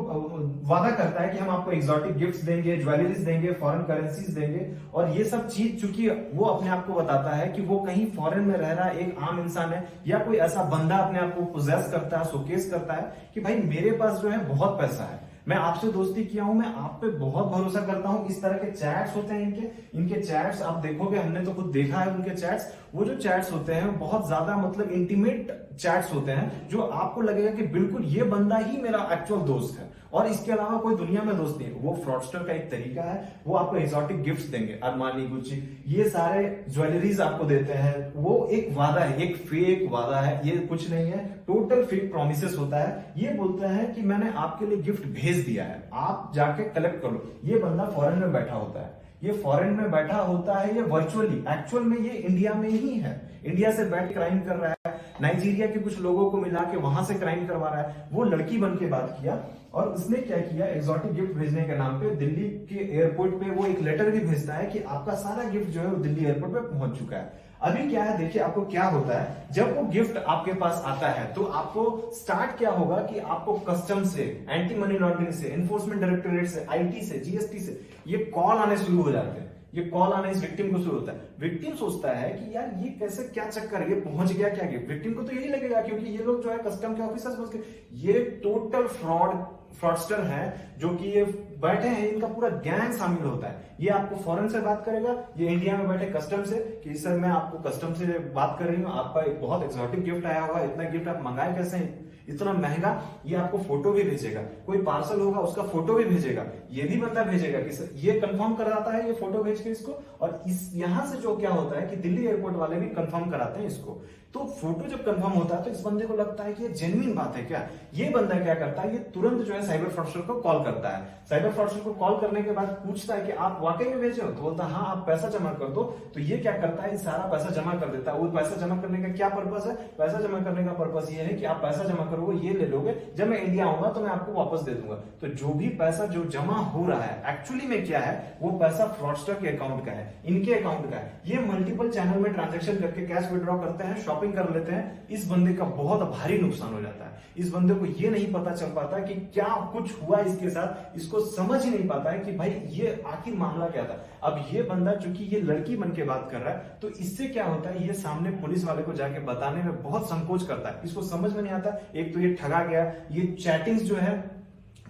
वादा करता है कि हम आपको एक्सोटिक गिफ्ट्स देंगे, ज्वेलरीज देंगे, फॉरेन करेंसीज देंगे। और ये सब चीज चूंकि वो अपने आप को बताता है कि वो कहीं फॉरेन में रह रहा एक आम इंसान है या कोई ऐसा बंदा अपने आप को पोजेस करता है, शोकेस करता है कि भाई मेरे पास जो है बहुत पैसा है, मैं आपसे दोस्ती किया हूं, मैं आप पे बहुत भरोसा करता हूं। इस तरह के चैट्स होते हैं इनके चैट्स आप देखोगे, हमने तो खुद देखा है उनके चैट्स। वो जो चैट्स होते हैं बहुत ज्यादा मतलब इंटीमेट चैट्स होते हैं, जो आपको लगेगा कि बिल्कुल ये बंदा ही मेरा एक्चुअल दोस्त है और इसके अलावा कोई दुनिया में दोस्त नहीं। वो फ्रॉडस्टर का एक तरीका है, वो आपको एक्सोटिक गिफ्ट्स देंगे, अरमानी, गुच्ची, ये सारे ज्वेलरीज आपको देते हैं। वो एक वादा है, एक फेक वादा है, ये कुछ नहीं है, टोटल फेक प्रॉमिसेस होता है। ये बोलते हैं कि मैंने आपके लिए गिफ्ट भेज दिया है, आप जाके कलेक्ट कर लो। ये बंदा फॉरेन में बैठा होता है, ये फॉरेन में बैठा होता है, ये वर्चुअली, एक्चुअल में ये इंडिया में ही है, इंडिया से बैठ क्राइम कर रहा है, नाइजीरिया के कुछ लोगों को मिला के वहां से क्राइम करवा रहा है। वो लड़की बन के बात किया और उसने क्या किया, एक्सोटिक गिफ्ट भेजने के नाम पे दिल्ली के एयरपोर्ट पे वो एक लेटर भी भेजता है कि आपका सारा गिफ्ट जो है वो दिल्ली एयरपोर्ट पे पहुंच चुका है। अभी क्या है, देखिए आपको क्या होता है, जब वो गिफ्ट आपके पास आता है तो आपको स्टार्ट क्या होगा कि आपको कस्टम से, एंटी मनी लॉन्ड्रिंग से, एनफोर्समेंट डायरेक्टोरेट से, आईटी से, जीएसटी से ये कॉल आने शुरू हो जाते हैं। ये कॉल आने इस विक्टिम को शुरू होता है। विक्टिम सोचता है कि यार ये कैसे, क्या चक्कर है, ये पहुंच गया क्या गिफ्ट। विक्टिम को तो यही लगेगा क्योंकि ये लोग जो है कस्टम के ऑफिसर्स बन के, ये टोटल फ्रॉडस्टर है जो कि ये बैठे हैं, इनका पूरा गैंग शामिल होता है। ये आपको फॉरेन से बात करेगा, ये इंडिया में बैठे कस्टम से कि सर मैं आपको कस्टम से बात कर रही हूँ, आपका एक बहुत एक्सोटिक गिफ्ट आया होगा, इतना गिफ्ट आप मंगाए कैसे हैं, इतना महंगा। ये आपको फोटो भी भेजेगा, कोई पार्सल होगा उसका फोटो भी भेजेगा, ये भी बंदा भेजेगा कि सर ये कंफर्म कराता है, ये फोटो भेज के इसको। और इस यहां से जो क्या होता है कि दिल्ली एयरपोर्ट वाले भी कंफर्म कराते हैं इसको। तो फोटो जब कंफर्म होता है तो इस बंदे को लगता है कि ये जेन्युइन बात है क्या। ये बंदा क्या करता है, ये तुरंत जो है साइबर फ्रॉडस्टर को कॉल करता है। साइबर फ्रॉडस्टर को कॉल करने के बाद पूछता है कि आप वाकई में भेजे हो, तो बोलता है हाँ आप पैसा जमा कर दो। तो ये क्या करता है, सारा पैसा जमा कर देता है। वो पैसा जमा करने का क्या पर्पस है, पैसा जमा करने का पर्पस ये है कि आप पैसा जमा करोगे, ये ले लोगे, जब मैं इंडिया आऊंगा तो मैं आपको वापस दे दूंगा। तो जो भी पैसा जो जमा हो रहा है एक्चुअली में क्या है, वो पैसा फ्रॉडस्टर के अकाउंट का है, इनके अकाउंट का है। ये मल्टीपल चैनल में ट्रांजेक्शन करके कैश विड्रॉ करते हैं, शॉपिंग कर लेते हैं। इस बंदे का बहुत भारी नुकसान हो जाता है। इस बंदे को ये नहीं पता चल पाता कि क्या कुछ हुआ इसके साथ, इसको समझ ही नहीं पाता है कि भाई ये आखिर मामला क्या था। अब ये बंदा चूंकि ये लड़की बन के बात कर रहा है, तो इससे क्या होता है, ये सामने पुलिस वाले को जाके बताने में बहुत संकोच करता है, इसको समझ में नहीं आता। एक तो ये ठगा गया, ये चैटिंग्स जो है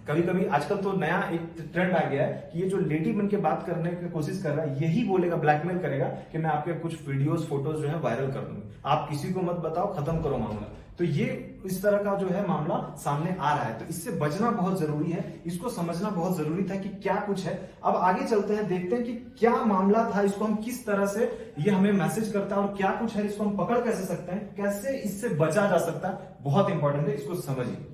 कभी कभी आजकल तो नया एक ट्रेंड आ गया है कि ये जो लेडी बन के बात करने की कोशिश कर रहा है यही बोलेगा, ब्लैकमेल करेगा कि मैं आपके कुछ वीडियोस फोटोज जो है वायरल कर दूंगा, आप किसी को मत बताओ, खत्म करो मामला। तो ये इस तरह का जो है मामला सामने आ रहा है, तो इससे बचना बहुत जरूरी है, इसको समझना बहुत जरूरी था कि क्या कुछ है। अब आगे चलते हैं, देखते हैं कि क्या मामला था, इसको हम किस तरह से ये हमें मैसेज करता है और क्या कुछ है, इसको हम पकड़ कैसे सकते हैं, कैसे इससे बचा जा सकता है, बहुत इंपॉर्टेंट है, इसको समझिए।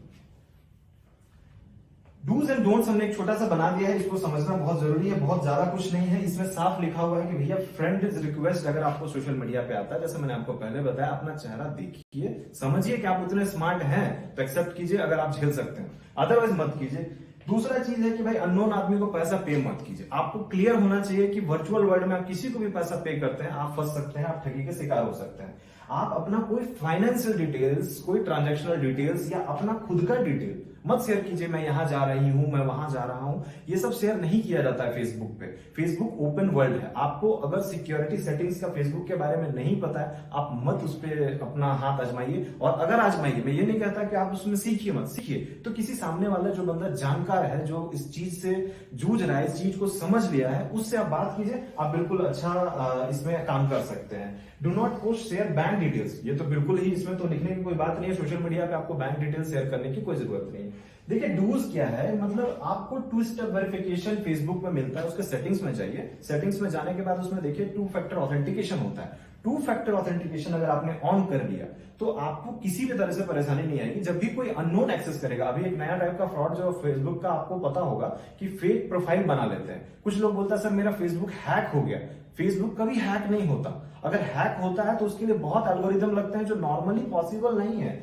डूज एंड डोंट्स हमने एक छोटा सा बना दिया है, इसको समझना बहुत जरूरी है, बहुत ज्यादा कुछ नहीं है। इसमें साफ लिखा हुआ है कि भैया फ्रेंड रिक्वेस्ट अगर आपको सोशल मीडिया पे आता है, जैसे मैंने आपको पहले बताया, अपना चेहरा देखिए, समझिए कि आप उतने स्मार्ट हैं तो एक्सेप्ट कीजिए अगर आप झेल सकते हैं, अदरवाइज मत कीजिए। दूसरा चीज है कि भाई अननोन आदमी को पैसा पे मत कीजिए। आपको क्लियर होना चाहिए कि वर्चुअल वर्ल्ड में आप किसी को भी पैसा पे करते हैं, आप फंस सकते हैं, आप ठगी के शिकार हो सकते हैं। आप अपना कोई फाइनेंशियल डिटेल्स, कोई ट्रांजैक्शनल डिटेल्स या अपना खुद का डिटेल मत शेयर कीजिए। मैं यहां जा रही हूं, मैं वहां जा रहा हूं, ये सब शेयर नहीं किया जाता है फेसबुक पे। फेसबुक ओपन वर्ल्ड है। आपको अगर सिक्योरिटी सेटिंग्स का फेसबुक के बारे में नहीं पता है, आप मत उस पर अपना हाथ आजमाइए। और अगर आजमाइए, मैं ये नहीं कहता कि आप उसमें सीखिए मत, सीखिए तो किसी सामने वाला जो बंदा जानकार है, जो इस चीज से जूझ रहा है, इस चीज को समझ लिया है, उससे आप बात कीजिए, आप बिल्कुल अच्छा इसमें काम कर सकते हैं। Do not post share bank details, ये तो बिल्कुल ही, इसमें तो लिखने की कोई बात नहीं है, सोशल मीडिया पे आपको बैंक डिटेल्स शेयर करने की कोई जरूरत नहीं है। देखिए डूज क्या है, मतलब आपको टू स्टेप वेरिफिकेशन फेसबुक में मिलता है, उसके सेटिंग्स में जाइए, सेटिंग्स में जाने के बाद उसमें देखिए 2 फैक्टर ऑथेंटिकेशन होता है। 2 फैक्टर ऑथेंटिकेशन अगर आपने ऑन कर लिया तो आपको किसी भी तरह से परेशानी नहीं आएगी। जब भी कोई अननोन एक्सेस करेगा, अभी एक नया टाइप का फ्रॉड जो फेसबुक का आपको पता होगा कि फेक प्रोफाइल बना लेते हैं। कुछ लोग बोलते हैं सर मेरा फेसबुक हैक हो गया। फेसबुक कभी हैक नहीं होता। अगर हैक होता है तो उसके लिए बहुत एल्गोरिदम लगते हैं जो नॉर्मली पॉसिबल नहीं है।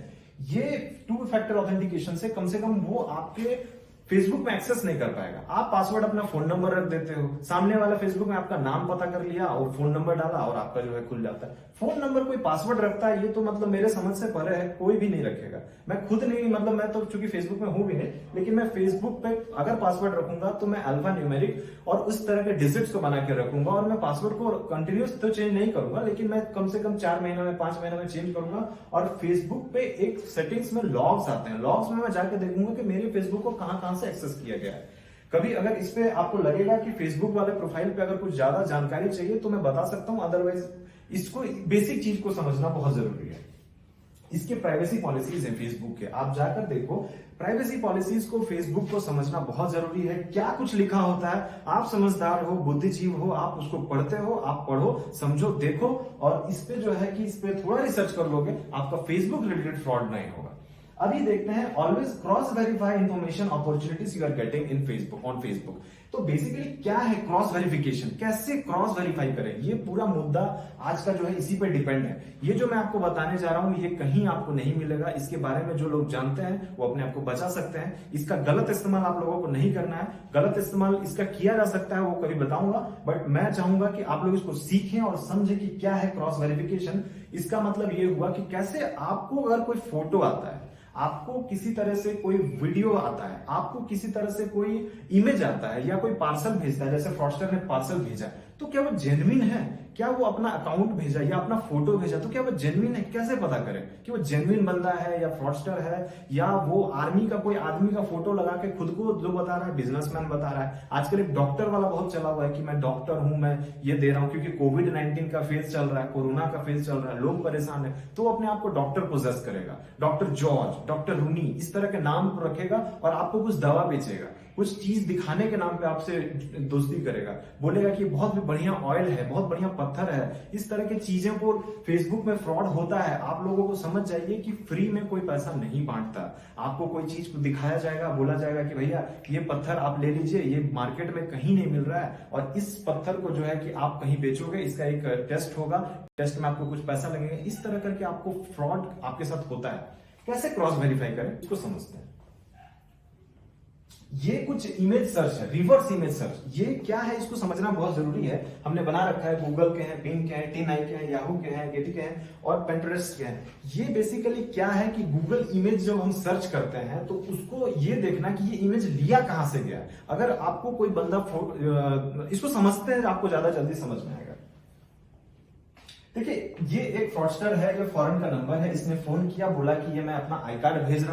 ये 2 फैक्टर ऑथेंटिकेशन से कम वो आपके फेसबुक में एक्सेस नहीं कर पाएगा। आप पासवर्ड अपना फोन नंबर रख देते हो, सामने वाला फेसबुक में आपका नाम पता कर लिया और फोन नंबर डाला और आपका जो है खुल जाता है। फोन नंबर कोई पासवर्ड रखता है, ये तो मतलब मेरे समझ से परे है, कोई भी नहीं रखेगा। मैं खुद नहीं, मतलब मैं तो चूंकि फेसबुक में हूं भी नहीं, लेकिन मैं फेसबुक पे अगर पासवर्ड रखूंगा तो मैं अल्फा न्यूमेरिक और उस तरह के डिजिट्स को बना के रखूंगा और मैं पासवर्ड को कंटिन्यूस तो चेंज नहीं करूंगा, लेकिन मैं कम से कम 4 महीने में 5 महीने में चेंज करूंगा। और फेसबुक पे एक सेटिंग्स में लॉग्स आते हैं, लॉग्स में मैं जाके देखूंगा कि मेरे फेसबुक को कहां से एक्सेस किया गया है। कभी अगर इस पे आपको लगेगा कि फेसबुक वाले प्रोफाइल पे अगर कुछ ज्यादा जानकारी चाहिए तो मैं बता सकता हूं, अदरवाइज इसको बेसिक चीज को समझना बहुत जरूरी है। इसके प्राइवेसी पॉलिसीज हैं फेसबुक के, आप जाकर देखो प्राइवेसी पॉलिसीज को, फेसबुक को समझना बहुत जरूरी है। क्या कुछ लिखा होता है, आप समझदार हो, बुद्धिजीव हो, आप उसको पढ़ते हो, आप पढ़ो, समझो, देखो और इस पे जो है कि इस पे थोड़ा रिसर्च कर लोगे, आपका फेसबुक रिलेटेड फ्रॉड नहीं होगा। अभी देखते हैं always cross verify information opportunities you are getting in Facebook, on Facebook. तो बेसिकली क्या है क्रॉस वेरिफिकेशन, कैसे क्रॉस वेरीफाई करें, ये पूरा मुद्दा आज का जो है इसी पे डिपेंड है। ये जो मैं आपको बताने जा रहा हूं ये कहीं आपको नहीं मिलेगा। इसके बारे में जो लोग जानते हैं वो अपने आप को बचा सकते हैं। इसका गलत इस्तेमाल आप लोगों को नहीं करना है। गलत इस्तेमाल इसका किया जा सकता है वो कभी बताऊंगा, बट मैं चाहूंगा कि आप लोग इसको सीखें और समझें कि क्या है क्रॉस वेरिफिकेशन। इसका मतलब ये हुआ कि कैसे आपको अगर कोई फोटो आता है, आपको किसी तरह से कोई वीडियो आता है, आपको किसी तरह से कोई इमेज आता है या कोई पार्सल भेजता है, जैसे फ्रॉडस्टर ने पार्सल भेजा, तो क्या वो जेन्युइन है? क्या वो अपना अकाउंट भेजा या अपना फोटो भेजा तो क्या वो जेन्युइन है? कैसे पता करें कि वो जेन्युइन बंदा है या फ्रॉडस्टर है, या वो आर्मी का कोई आदमी का फोटो लगा के खुद को जो बता रहा है बिजनेसमैन बता रहा है। आजकल एक डॉक्टर वाला बहुत चला हुआ है कि मैं डॉक्टर हूं, मैं ये दे रहा हूं क्योंकि कोविड-19 का फेज चल रहा है, कोरोना का फेज चल रहा है, लोग परेशान है, तो वो अपने आप को डॉक्टर पोजेस करेगा, डॉक्टर जॉर्ज, डॉक्टर रूनी, इस तरह के नाम रखेगा और आपको कुछ दवा बेचेगा, कुछ चीज दिखाने के नाम पे आपसे दोस्ती करेगा, बोलेगा कि बहुत बढ़िया ऑयल है, बहुत बढ़िया पत्थर है। इस तरह की चीजें को फेसबुक में फ्रॉड होता है। आप लोगों को समझ जाइए कि फ्री में कोई पैसा नहीं बांटता। आपको कोई चीज को दिखाया जाएगा, बोला जाएगा कि भैया ये पत्थर आप ले लीजिए, ये मार्केट में कहीं नहीं मिल रहा है और इस पत्थर को जो है कि आप कहीं बेचोगे, इसका एक टेस्ट होगा, टेस्ट में आपको कुछ पैसा लगेगा। इस तरह करके आपको फ्रॉड आपके साथ होता है। कैसे क्रॉस वेरीफाई करें इसको समझते हैं। ये कुछ इमेज सर्च है, रिवर्स इमेज सर्च। ये क्या है इसको समझना बहुत जरूरी है। हमने बना रखा है, गूगल के हैं, बिंग के हैं, टी9 के हैं, याहू के हैं, गेटी के हैं और पिंटरेस्ट के हैं। ये बेसिकली क्या है कि गूगल इमेज जब हम सर्च करते हैं तो उसको ये देखना कि ये इमेज लिया कहां से गया। अगर आपको कोई बंदा, इसको समझते हैं आपको ज्यादा जल्दी समझ में आएगा। देखिए, ये एक फ्रॉडस्टर है, ये फॉरेन का नंबर है, इसने फोन किया, बोला कि ये मैं अपना आई कार्ड भेज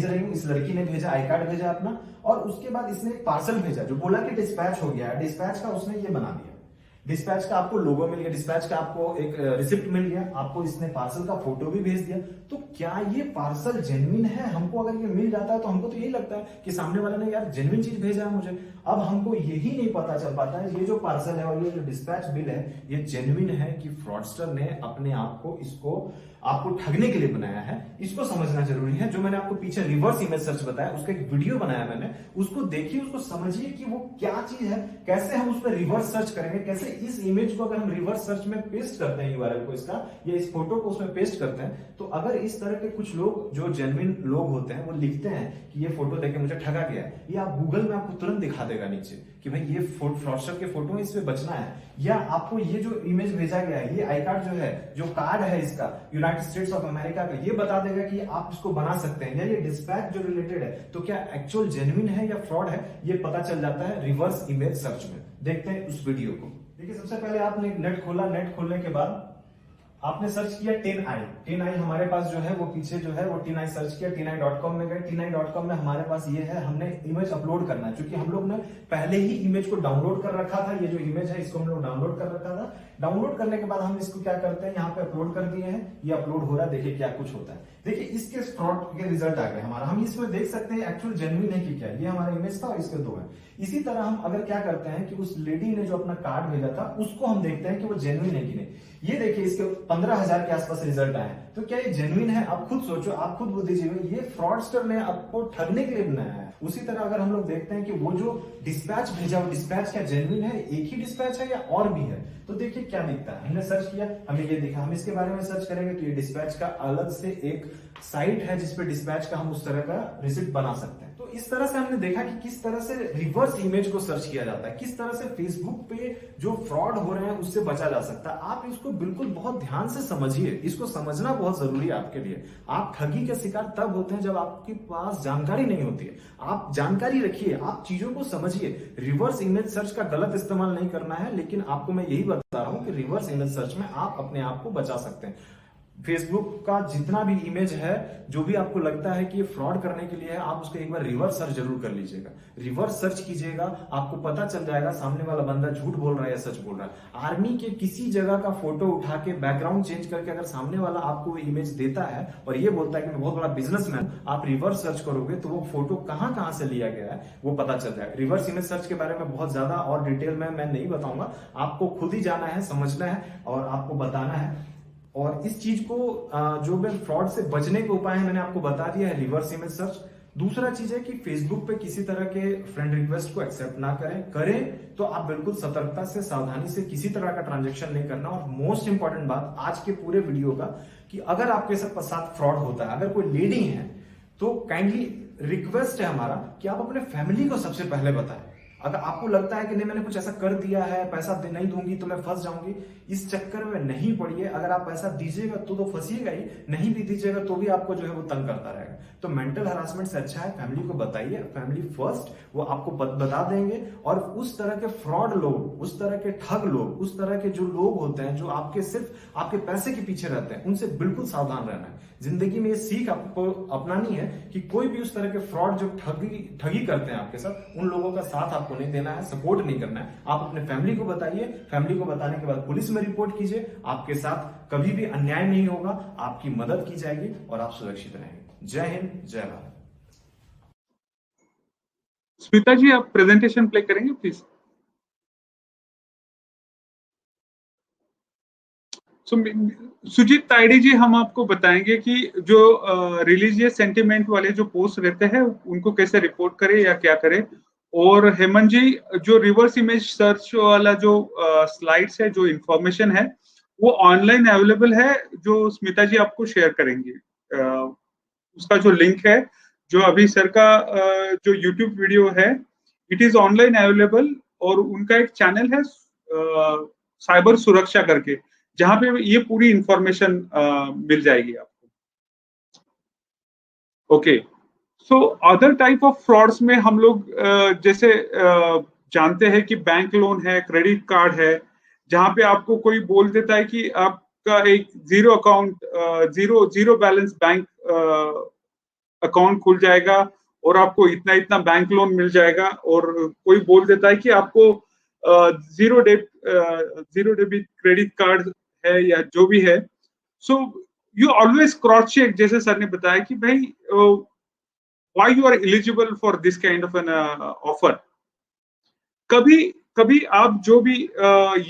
रही हूँ। इस लड़की ने भेजा, आई कार्ड भेजा अपना, और उसके बाद इसने एक पार्सल भेजा जो बोला कि डिस्पैच हो गया है। डिस्पैच का उसने ये बना दिया, डिस्पैच का आपको लोगो मिल गया, डिस्पैच का आपको एक रिसिप्ट मिल गया, आपको इसने पार्सल का फोटो भी भेज दिया। तो क्या ये पार्सल जेन्युइन है? हमको अगर ये मिल जाता है तो हमको तो यही लगता है कि सामने वाले ने यार जेन्युइन चीज भेजा है मुझे। अब हमको यही नहीं पता चल पाता है ये जो पार्सल है और ये जो डिस्पैच बिल है ये जेन्युइन है कि फ्रॉडस्टर ने अपने आप को इसको आपको ठगने के लिए बनाया है। इसको समझना जरूरी है। जो मैंने आपको पीछे रिवर्स इमेज सर्च बताया, उसका एक वीडियो बनाया मैंने, उसको देखिए, उसको समझिए कि वो क्या चीज है, कैसे हम उस पर रिवर्स सर्च करेंगे, कैसे इस इमेज को अगर हम रिवर्स सर्च में पेस्ट करते हैं यूआरएल को इसका, या इस फोटो को उसमें पेस्ट करते हैं, तो अगर इस तरह के कुछ लोग जो जेन्युइन लोग होते हैं वो लिखते हैं कि ये फोटो देख के मुझे ठगा गया है, ये आप गूगल में आपको तुरंत दिखा देगा नीचे कि भाई ये फ्रॉडस्टर के फोटो है, इसमें बचना है। या आपको ये जो इमेज भेजा गया है, ये आई कार्ड जो है, जो कार्ड है इसका यूनाइटेड स्टेट्स ऑफ अमेरिका का, ये बता देगा कि आप इसको बना सकते हैं। या ये डिस्पैच जो रिलेटेड है, तो क्या एक्चुअल जेन्युइन है या फ्रॉड है, ये पता चल जाता है रिवर्स इमेज सर्च में। देखते हैं उस वीडियो को। देखिए, सबसे पहले आपने नेट खोला, नेट खोलने के बाद आपने सर्च किया 10i हमारे पास जो है वो पीछे जो है वो 10i सर्च किया, 10i.com में गए। 10i.com में हमारे पास ये है, हमने इमेज अपलोड करना है, क्योंकि हम लोग ने पहले ही इमेज को डाउनलोड कर रखा था। ये जो इमेज है इसको हम लोग डाउनलोड कर रखा था। डाउनलोड करने के बाद हम इसको क्या करते हैं, यहाँ पे अपलोड कर दिए हैं, ये अपलोड हो रहा है। देखिए क्या कुछ होता है, देखिए इसके फ्रॉड के रिजल्ट आ गए हमारा। हम इसमें देख सकते हैं एक्चुअल जेन्युइन है कि क्या। ये हमारा इमेज था और इसके दो है। इसी तरह हम अगर क्या करते हैं कि उस लेडी ने जो अपना कार्ड भेजा था उसको हम देखते हैं कि वो जेन्युइन है कि नहीं। ये देखिए इसके 15,000 के आसपास रिजल्ट आए। तो क्या ये जेन्युइन है? आप खुद सोचो, आप खुद बुद्धि दीजिए, ये फ्रॉडस्टर ने आपको ठगने के लिए बनाया है। उसी तरह अगर हम लोग देखते हैं कि वो जो डिस्पैच भेजा, वो डिस्पैच क्या जेन्युइन है, एक ही डिस्पैच है या और भी है, तो देखिए क्या दिखता है। हमने सर्च किया, हमें ये दिखा। हम इसके बारे में सर्च करेंगे तो ये डिस्पैच का अलग से एक साइट है जिसपे डिस्पैच का हम उस तरह का रिसिप्ट बना सकते हैं। तो इस तरह से हमने देखा कि किस तरह से रिवर्स इमेज को सर्च किया जाता है, किस तरह से फेसबुक पे जो फ्रॉड हो रहे हैं उससे बचा जा सकता है। आप इसको बिल्कुल बहुत ध्यान से समझिए, इसको समझना बहुत जरूरी है आपके लिए। आप ठगी के शिकार तब होते हैं जब आपके पास जानकारी नहीं होती है। आप जानकारी रखिए, आप चीजों को समझिए। रिवर्स इमेज सर्च का गलत इस्तेमाल नहीं करना है, लेकिन आपको मैं यही बता रहा हूं कि रिवर्स इमेज सर्च में आप अपने आप को बचा सकते हैं। फेसबुक का जितना भी इमेज है, जो भी आपको लगता है कि ये फ्रॉड करने के लिए है, आप उसको एक बार रिवर्स सर्च जरूर कर लीजिएगा। रिवर्स सर्च कीजिएगा, आपको पता चल जाएगा सामने वाला बंदा झूठ बोल रहा है या सच बोल रहा है। आर्मी के किसी जगह का फोटो उठा के बैकग्राउंड चेंज करके अगर सामने वाला आपको इमेज देता है और ये बोलता है कि मैं बहुत बड़ा बिजनेसमैन, आप रिवर्स सर्च करोगे तो वो फोटो कहां कहां से लिया गया है वो पता चल जाएगा। रिवर्स इमेज सर्च के बारे में बहुत ज्यादा और डिटेल में मैं नहीं बताऊंगा, आपको खुद ही जाना है, समझना है और आपको बताना है। और इस चीज को जो मैं फ्रॉड से बचने के उपाय है मैंने आपको बता दिया है, रिवर्स इमेज सर्च। दूसरा चीज है कि फेसबुक पे किसी तरह के फ्रेंड रिक्वेस्ट को एक्सेप्ट ना करें तो आप बिल्कुल सतर्कता से, सावधानी से किसी तरह का ट्रांजेक्शन नहीं करना। और मोस्ट इंपॉर्टेंट बात आज के पूरे वीडियो का, कि अगर आपके साथ फ्रॉड होता है, अगर कोई लेडी है, तो काइंडली रिक्वेस्ट है हमारा कि आप अपने फैमिली को सबसे पहले बताएं। अगर आपको लगता है कि नहीं मैंने कुछ ऐसा कर दिया है, पैसा नहीं दूंगी तो मैं फंस जाऊंगी, इस चक्कर में नहीं पड़िए। अगर आप पैसा दीजिएगा तो फंसिएगा ही, नहीं भी दीजिएगा तो भी आपको जो है वो तंग करता रहेगा। तो मेंटल हरासमेंट से अच्छा है फैमिली को बताइए, फैमिली फर्स्ट, वो आपको बता देंगे। और उस तरह के फ्रॉड लोग, उस तरह के ठग लोग, उस तरह के जो लोग होते हैं जो आपके सिर्फ आपके पैसे के पीछे रहते हैं, उनसे बिल्कुल सावधान रहना है। जिंदगी में ये सीख आपको अपनानी है कि कोई भी उस तरह के फ्रॉड जो ठगी करते हैं आपके साथ, उन लोगों का साथ आपको नहीं देना है, सपोर्ट नहीं करना है। आप अपने फैमिली को बताइए, फैमिली को बताने के बाद पुलिस में रिपोर्ट कीजिए। आपके साथ कभी भी अन्याय नहीं होगा, आपकी मदद की जाएगी और आप सुरक्षित रहेंगे। जय हिंद, जय भारत। स्मिता जी, आप प्रेजेंटेशन प्ले करेंगे प्लीज। सुजीत तायड़े जी, हम आपको बताएंगे कि जो रिलीजियस सेंटिमेंट वाले जो पोस्ट रहते हैं उनको कैसे रिपोर्ट करें या क्या करें। और हेमंत जी, जो रिवर्स इमेज सर्च वाला जो स्लाइड्स है, जो इंफॉर्मेशन है, वो ऑनलाइन अवेलेबल है, जो स्मिता जी आपको शेयर करेंगे। उसका जो लिंक है, जो अभी सर का जो यूट्यूब वीडियो है, इट इज ऑनलाइन अवेलेबल। और उनका एक चैनल है साइबर सुरक्षा करके, जहां पे ये पूरी इंफॉर्मेशन मिल जाएगी आपको। Okay, so other type of frauds में हम लोग जैसे जानते हैं कि बैंक लोन है, क्रेडिट कार्ड है, जहां पे आपको कोई बोल देता है कि आप आपका एक जीरो बैलेंस बैंक अकाउंट खुल जाएगा और आपको इतना इतना बैंक लोन मिल जाएगा, और कोई बोल देता है कि आपको जीरो डेबिट क्रेडिट कार्ड है या जो भी है, so you always cross check, जैसे सर ने बताया कि भाई why you are eligible for this kind of an offer. कभी कभी आप जो भी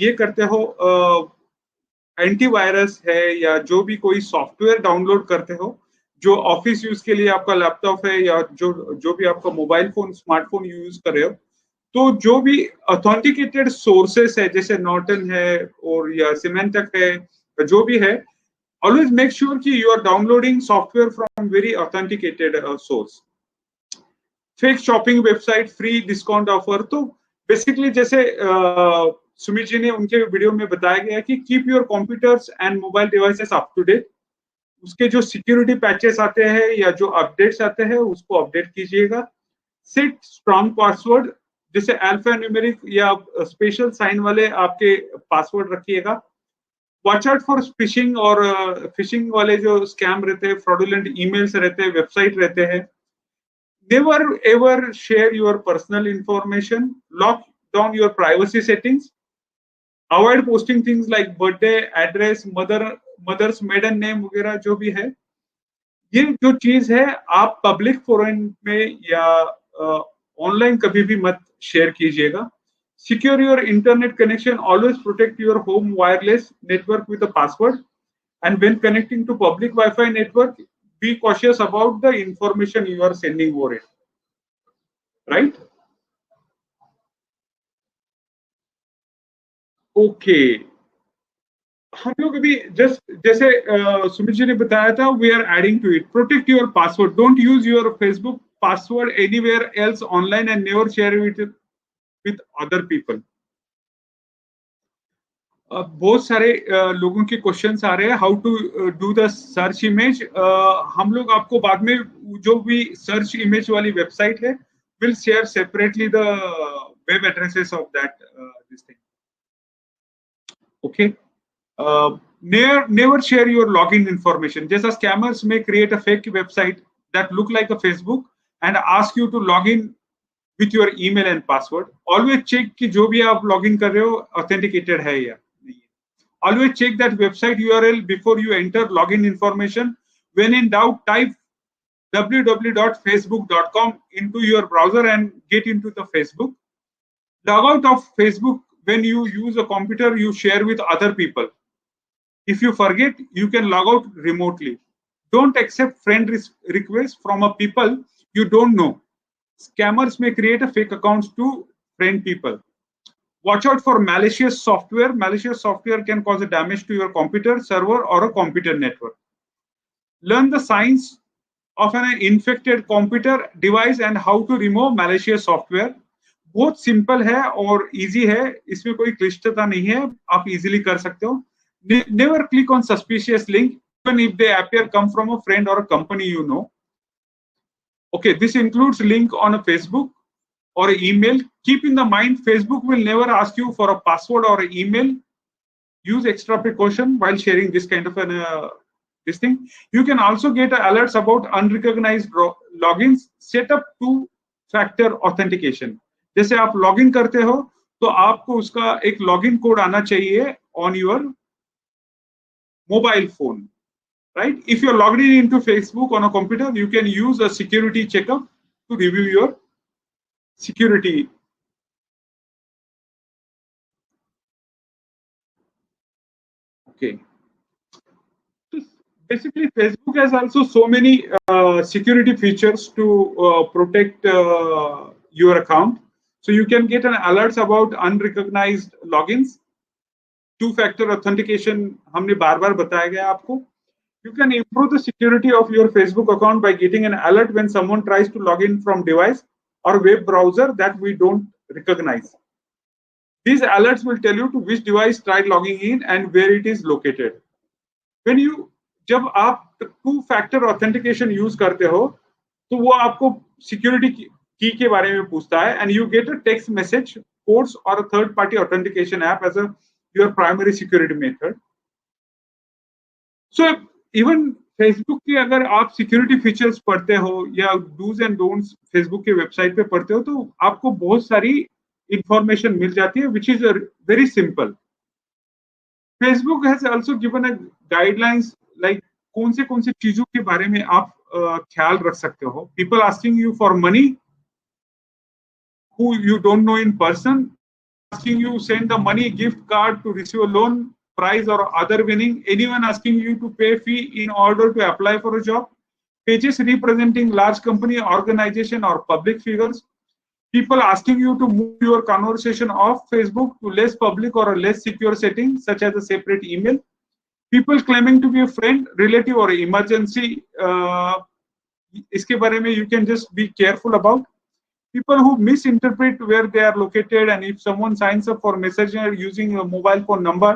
ये करते हो, एंटीवायरस है या जो भी कोई सॉफ्टवेयर डाउनलोड करते हो जो ऑफिस यूज के लिए आपका लैपटॉप है या जो भी आपका मोबाइल फोन स्मार्टफोन यूज कर रहे हो, तो जो भी ऑथेंटिकेटेड सोर्सेस है जैसे नॉर्टन है और या सिमेंटक है, जो भी है, always make sure कि you are downloading software from very authenticated source. Fake shopping website, free discount offer, तो बेसिकली जैसे सुमित जी ने उनके वीडियो में बताया गया कि keep your computers and mobile devices up to date. उसके जो सिक्योरिटी पैचेस आते हैं या जो अपडेट्स आते हैं उसको अपडेट कीजिएगा। सेट स्ट्रॉन्ग पासवर्ड, जैसे अल्फा न्यूमेरिक या स्पेशल साइन वाले आपके पासवर्ड रखिएगा। वॉच आउट फॉर फिशिंग, और फिशिंग वाले जो स्कैम रहते हैं, फ्रॉडुलेंट ईमेल्स रहते हैं, वेबसाइट रहते हैं। Never ever share your personal information. Lock down your privacy settings. Avoid posting things like birthday, address, mother's maiden name वगैरह जो भी है। ये जो चीज है आप पब्लिक फोरम में या ऑनलाइन कभी भी मत शेयर कीजिएगा। Secure your internet connection. Always protect your home wireless network with a password. And when connecting to public Wi-Fi network, be cautious about the information you are sending over it. Right? Okay. हम लोग अभी जस्ट जैसे सुमित जी ने बताया था, we are adding to it. Protect your password. Don't use your Facebook password anywhere else online and never share with other people. बहुत सारे लोगों के क्वेश्चंस आ रहे हैं, how to do the search image. हम लोग आपको बाद में जो भी सर्च इमेज वाली वेबसाइट है will share separately the web addresses of that this thing. Okay, never share your login information. जैसा scammers may create a fake website that look like a Facebook and ask you to log in with your email and password. Always check कि जो भी आप login कर रहे हो authenticated है या नहीं। Always check that website URL before you enter login information. When in doubt, type www.facebook.com into your browser and get into the Facebook. Log out of Facebook when you use a computer you share with other people. If you forget, you can log out remotely. Don't accept friend requests from a people you don't know. Scammers may create a fake accounts to friend people. Watch out for malicious software. Malicious software can cause a damage to your computer, server, or a computer network. Learn the signs of an infected computer device and how to remove malicious software. बहुत सिंपल है और इजी है, इसमें कोई क्लिष्टता नहीं है, आप इजीली कर सकते हो। Never click on suspicious link, even if they appear come from a friend or a company you know. Okay, this includes link on a Facebook or an email. Keep in the mind, Facebook will never ask you for a password or an email. Use extra precaution while sharing this kind of an this thing. You can also get alerts about unrecognized logins. Set up two-factor authentication. जैसे आप लॉगिन करते हो तो आपको उसका एक लॉगिन कोड आना चाहिए on your mobile phone, right? If you're logged in into Facebook on a computer, you can use a security checkup to review your security. Okay. So basically, Facebook has also so many security features to protect your account. So you can get an alerts about unrecognized logins. Two-factor authentication हमने बार-बार बताया गया आपको। You can improve the security of your Facebook account by getting an alert when someone tries to log in from device or web browser that we don't recognize. These alerts will tell you to which device tried logging in and where it is located. When you जब आप two-factor authentication use करते हो तो वो आपको security की के बारे में पूछता है and you get a text message, codes or a third-party authentication app as a your primary security method. So even Facebook के अगर आप सिक्योरिटी फीचर्स पढ़ते हो या डूज एंड डोंट्स फेसबुक के वेबसाइट पे पढ़ते हो तो आपको बहुत सारी इंफॉर्मेशन मिल जाती है which is very simple. Facebook has also given a guidelines like कौन से चीजों के बारे में आप ख्याल रख सकते हो. People asking you for money who you don't know in person, asking you send the money gift card to receive a loan, prize or other winning, anyone asking you to pay fee in order to apply for a job, pages representing large company, organization or public figures, people asking you to move your conversation off Facebook to less public or a less secure setting such as a separate email, people claiming to be a friend, relative or emergency, इसके बारे में you can just be careful about. People who misinterpret where they are located, and if someone signs up for Messenger using a mobile phone number,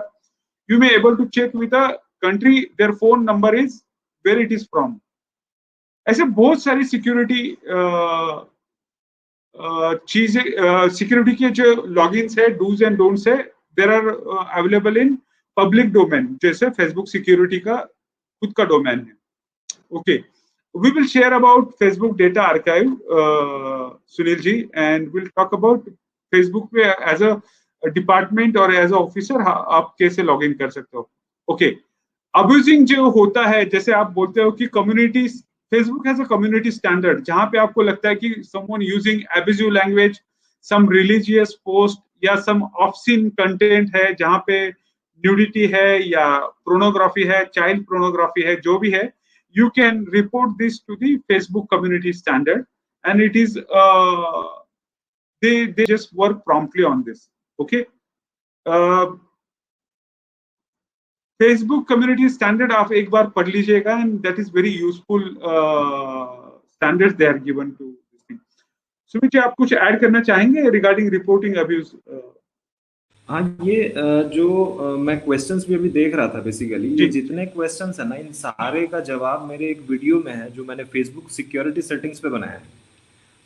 you may able to check with a country their phone number is, where it is from. ऐसे बहुत सारी सिक्योरिटी चीजें सिक्योरिटी के जो लॉगिन्स है डूज एंड डोंट्स है there are available in public domain जैसे फेसबुक सिक्योरिटी का खुद का डोमेन है. Okay, we will share about Facebook data archive, Sunil ji, and we'll talk about Facebook पे as a department और as a officer आप कैसे लॉग इन कर सकते हो. ओके, अब्यूजिंग जो होता है जैसे आप बोलते हो कि community Facebook has a community standard जहां पे आपको लगता है कि someone using abusive language, some religious post या some obscene content है जहां पे न्यूडिटी है या प्रोनोग्राफी है, चाइल्ड प्रोनोग्राफी है, जो भी है, you can report this to the Facebook community standard, and it is they just work promptly on this. Okay, Facebook community standard आप एक बार पढ़ लीजिएगा, and that is very useful standards they are given to this thing. Sumit ji, आप कुछ ऐड करना चाहेंगे regarding reporting abuse? हाँ, ये जो मैं क्वेश्चंस भी अभी देख रहा था बेसिकली, ये जितने क्वेश्चंस है ना, इन सारे का जवाब मेरे एक वीडियो में है जो मैंने फेसबुक सिक्योरिटी सेटिंग्स पे बनाया है.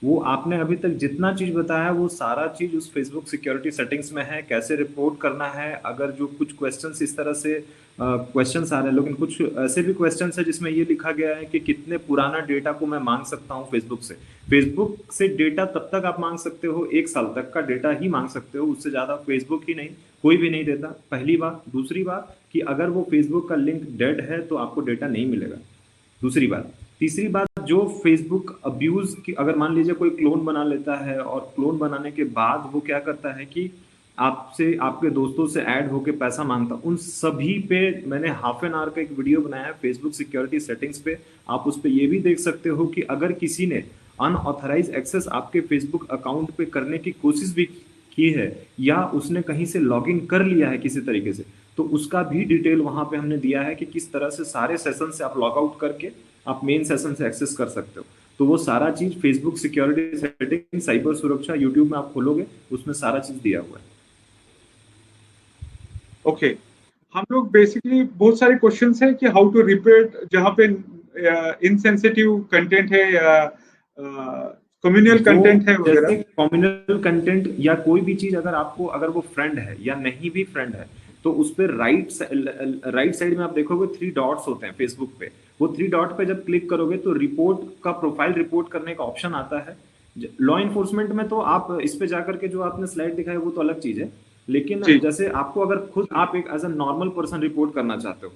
वो आपने अभी तक जितना चीज बताया है वो सारा चीज उस फेसबुक सिक्योरिटी सेटिंग्स में है. कैसे रिपोर्ट करना है, अगर जो कुछ क्वेश्चंस इस तरह से क्वेश्चंस आ रहे हैं, लेकिन कुछ ऐसे भी क्वेश्चंस है जिसमें ये लिखा गया है कि कितने पुराना डेटा को मैं मांग सकता हूँ फेसबुक से. फेसबुक से डेटा तब तक आप मांग सकते हो, 1 साल तक का डेटा ही मांग सकते हो, उससे ज्यादा फेसबुक ही नहीं, कोई भी नहीं देता. पहली बात. दूसरी बात कि अगर वो फेसबुक का लिंक डेड है तो आपको डेटा नहीं मिलेगा. दूसरी बात. तीसरी बात, जो फेसबुक अब्यूज की, अगर मान लीजिए कोई क्लोन बना लेता है और क्लोन बनाने के बाद वो क्या करता है कि आपसे, आपके दोस्तों से ऐड होके पैसा मांगता, उन सभी पे मैंने हाफ एन आवर का एक वीडियो बनाया है फेसबुक सिक्योरिटी सेटिंग्स पे. आप उस पे ये भी देख सकते हो कि अगर किसी ने अनऑथराइज एक्सेस आपके फेसबुक अकाउंट पे करने की कोशिश भी की है या उसने कहीं से लॉगिन कर लिया है किसी तरीके से, तो उसका भी डिटेल वहां पे हमने दिया है कि किस तरह से सारे सेशन से आप लॉग आउट करके आप मेन सेशन से एक्सेस कर सकते हो. तो वो सारा चीज फेसबुक सिक्योरिटी सेटिंग, साइबर सुरक्षा, यूट्यूब में आप खोलोगे उसमें सारा चीज दिया हुआ है. ओके, हम लोग बेसिकली बहुत सारे क्वेश्चंस है कि हाउ टू रिपोर्ट जहां पे इनसेंसिटिव कंटेंट है या कम्युनल कंटेंट है वगैरह. कम्युनल कंटेंट या कोई भी चीज अगर आपको, अगर वो फ्रेंड है या नहीं भी फ्रेंड है, तो उस पर राइट साइड में आप देखोगे 3 डॉट्स होते हैं फेसबुक पे. वो 3 डॉट पे जब क्लिक करोगे तो रिपोर्ट का, प्रोफाइल रिपोर्ट करने का ऑप्शन आता है. लॉ इन्फोर्समेंट में तो आप इस पे जाकर के जो आपने स्लाइड दिखाया वो तो अलग चीज है, लेकिन जैसे आपको अगर खुद आप एक as a normal person report करना चाहते हो,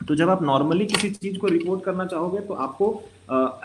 तो जब आप नॉर्मली किसी चीज को रिपोर्ट करना चाहोगे तो आपको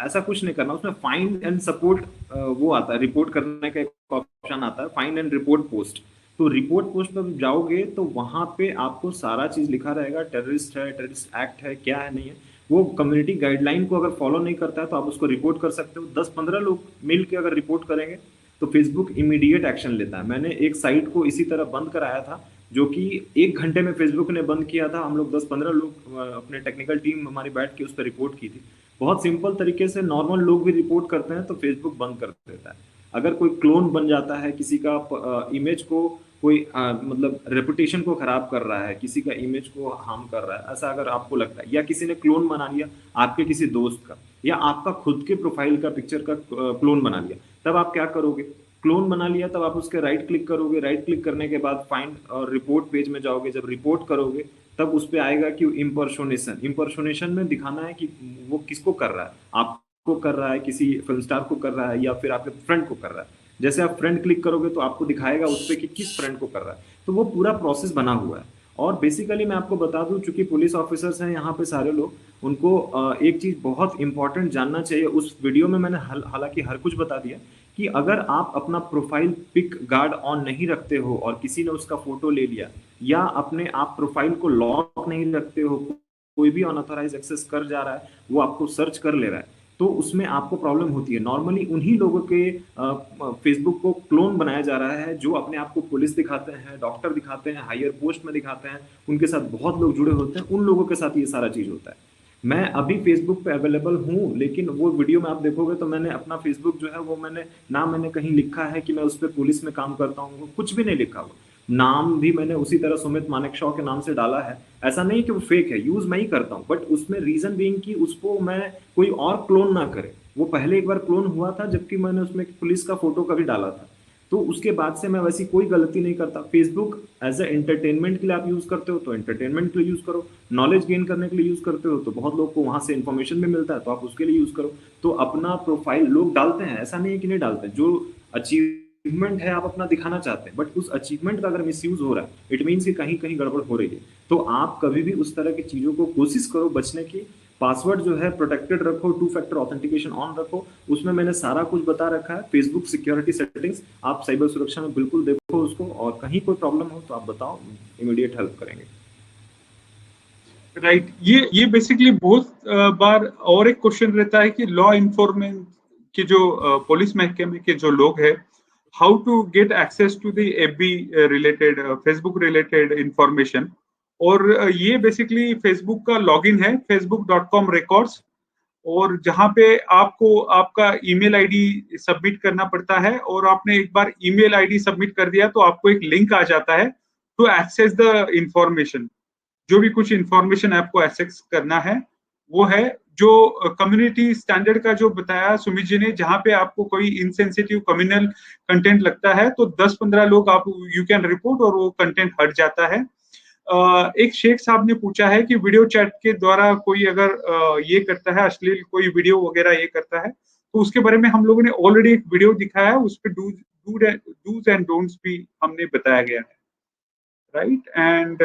ऐसा कुछ नहीं करना. उसमें फाइंड एंड सपोर्ट वो आता है, रिपोर्ट करने का एक ऑप्शन आता है, फाइंड एंड रिपोर्ट पोस्ट. तो रिपोर्ट पोस्ट पर जाओगे तो वहां पे आपको सारा चीज लिखा रहेगा, टेररिस्ट है, टेररिस्ट एक्ट है, क्या है, नहीं है. वो कम्युनिटी गाइडलाइन को अगर फॉलो नहीं करता है तो आप उसको रिपोर्ट कर सकते हो. 10-15 लोग मिल के अगर रिपोर्ट करेंगे तो फेसबुक इमीडिएट एक्शन लेता है. मैंने एक साइट को इसी तरह बंद कराया था जो कि 1 घंटे में फेसबुक ने बंद किया था. हम लोग 10-15 लोग अपने टेक्निकल टीम हमारी बैठ के उस पर रिपोर्ट की थी. बहुत सिंपल तरीके से नॉर्मल लोग भी रिपोर्ट करते हैं तो फेसबुक बंद कर देता है. अगर कोई क्लोन बन जाता है, किसी का इमेज को कोई मतलब रेपुटेशन को खराब कर रहा है, किसी का इमेज को हार्म कर रहा है, ऐसा अगर आपको लगता है, या किसी ने क्लोन बना लिया आपके किसी दोस्त का, या आपका खुद के प्रोफाइल का पिक्चर का क्लोन बना लिया, तब आप क्या करोगे? क्लोन बना लिया तब आप उसके राइट क्लिक करोगे. राइट क्लिक करने के बाद फाइंड और रिपोर्ट पेज में जाओगे. जब रिपोर्ट करोगे तब उस पे आएगा कि इम्पर्सोनेशन में दिखाना है कि वो किसको कर रहा है, आपको कर रहा है, किसी फिल्म स्टार को कर रहा है, या फिर आपके फ्रेंड को कर रहा है। जैसे आप फ्रेंड क्लिक करोगे तो आपको दिखाएगा उस पर कि किस फ्रेंड को कर रहा है। तो वो पूरा प्रोसेस बना हुआ है। और बेसिकली मैं आपको बता दूं, चूंकि पुलिस ऑफिसर्स हैं यहाँ पे सारे लोग, उनको एक चीज बहुत इंपॉर्टेंट जानना चाहिए। उस वीडियो में मैंने हालांकि हर कुछ बता दिया कि अगर आप अपना प्रोफाइल पिक गार्ड ऑन नहीं रखते हो और किसी ने उसका फोटो ले लिया, या अपने आप प्रोफाइल को लॉक नहीं रखते हो, कोई भी अनऑथराइज एक्सेस कर जा रहा है, वो आपको सर्च कर ले रहा है, तो उसमें आपको प्रॉब्लम होती है। नॉर्मली उन्हीं लोगों के फेसबुक को क्लोन बनाया जा रहा है जो अपने आप को पुलिस दिखाते हैं, डॉक्टर दिखाते हैं, हायर पोस्ट में दिखाते हैं, उनके साथ बहुत लोग जुड़े होते हैं, उन लोगों के साथ ये सारा चीज होता है। मैं अभी फेसबुक पे अवेलेबल हूँ, लेकिन वो वीडियो में आप देखोगे तो मैंने अपना फेसबुक जो है वो मैंने कहीं लिखा है कि मैं उस पर पुलिस में काम करता हूँ, कुछ भी नहीं लिखा हुआ। नाम भी मैंने उसी तरह सुमित मानेकशॉ के नाम से डाला है। ऐसा नहीं कि वो फेक है, यूज मैं ही करता हूँ, बट उसमें रीजन बीइंग कि उसको मैं कोई और क्लोन ना करे। वो पहले एक बार क्लोन हुआ था जबकि मैंने उसमें पुलिस का फोटो कभी डाला था, तो उसके बाद से मैं वैसी कोई गलती नहीं करता। फेसबुक एज ए एंटरटेनमेंट के लिए आप यूज करते हो तो एंटरटेनमेंट के लिए यूज करो, नॉलेज गेन करने के लिए यूज करते हो तो बहुत लोग को वहां से इन्फॉर्मेशन भी मिलता है तो आप उसके लिए यूज करो। तो अपना प्रोफाइल लोग डालते हैं, ऐसा नहीं है कि नहीं डालते हैं। जो अचीवमेंट है आप अपना दिखाना चाहते हैं, बट उस अचीवमेंट का अगर मिस यूज हो रहा है, इट मीन्स कि कहीं कहीं गड़बड़ हो रही है। तो आप कभी भी उस तरह की चीजों को कोशिश करो बचने की। पासवर्ड जो है प्रोटेक्टेड रखो, 2 फैक्टर ऑथेंटिकेशन ऑन रखो, उसमें मैंने सारा कुछ बता रखा है। फेसबुक सिक्योरिटी सेटिंग्स आप साइबर सुरक्षा में बिल्कुल देखो उसको, और कहीं कोई प्रॉब्लम हो तो आप बताओ, इमीडिएट हेल्प करेंगे। राइट ये बेसिकली बहुत बार और एक क्वेश्चन रहता है कि लॉ इन्फोर्समेंट के जो पुलिस महकमे के जो लोग हैं, how to get access to the FB related, Facebook related information. और ये बेसिकली फेसबुक का लॉगिन है, facebook.com records, और जहां पे आपको आपका ईमेल आईडी सबमिट करना पड़ता है, और आपने एक बार ईमेल आईडी सबमिट कर दिया तो आपको एक लिंक आ जाता है टू एक्सेस द इंफॉर्मेशन। जो भी कुछ इंफॉर्मेशन आपको एक्सेस करना है वो है जो कम्युनिटी स्टैंडर्ड का जो बताया सुमित जी ने, जहां पे आपको कोई इनसेंसिटिव कम्युनल कंटेंट लगता है तो 10-15 लोग आप यू कैन रिपोर्ट और वो कंटेंट हट जाता है। एक शेख साहब ने पूछा है कि वीडियो चैट के द्वारा कोई अगर ये करता है, अश्लील कोई वीडियो वगैरह ये करता है, तो उसके बारे में हम लोगों ने ऑलरेडी एक वीडियो दिखाया है, उस पर डूज एंड डोंट्स भी हमने बताया गया है। राइट एंड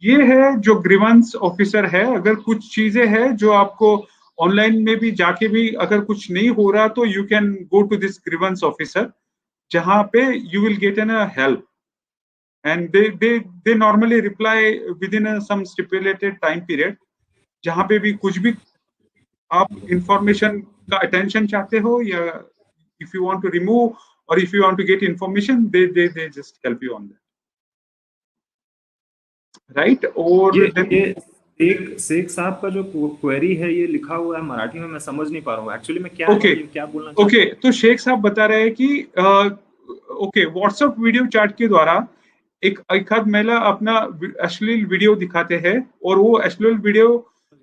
ये है जो ग्रीवेंस ऑफिसर है। अगर कुछ चीजें हैं जो आपको ऑनलाइन में भी जाके भी अगर कुछ नहीं हो रहा तो you can go to this grievance officer, जहां पे you will get an help, and they normally reply within some stipulated time period। जहां पे भी कुछ भी आप इंफॉर्मेशन का अटेंशन चाहते हो, या if you want to remove or if you want to get information, they just help you on that, right? और ये एक शेख साहब का जो क्वेरी है ये लिखा हुआ है मराठी में, मैं समझ नहीं पा रहा हूँ एक्चुअली में क्या है, क्या बोलना चाहते हैं। तो शेख साहब बता रहे हैं कि व्हाट्सएप वीडियो चैट के द्वारा एक आध महिला अपना अश्लील वीडियो दिखाते हैं, और वो अश्लील वीडियो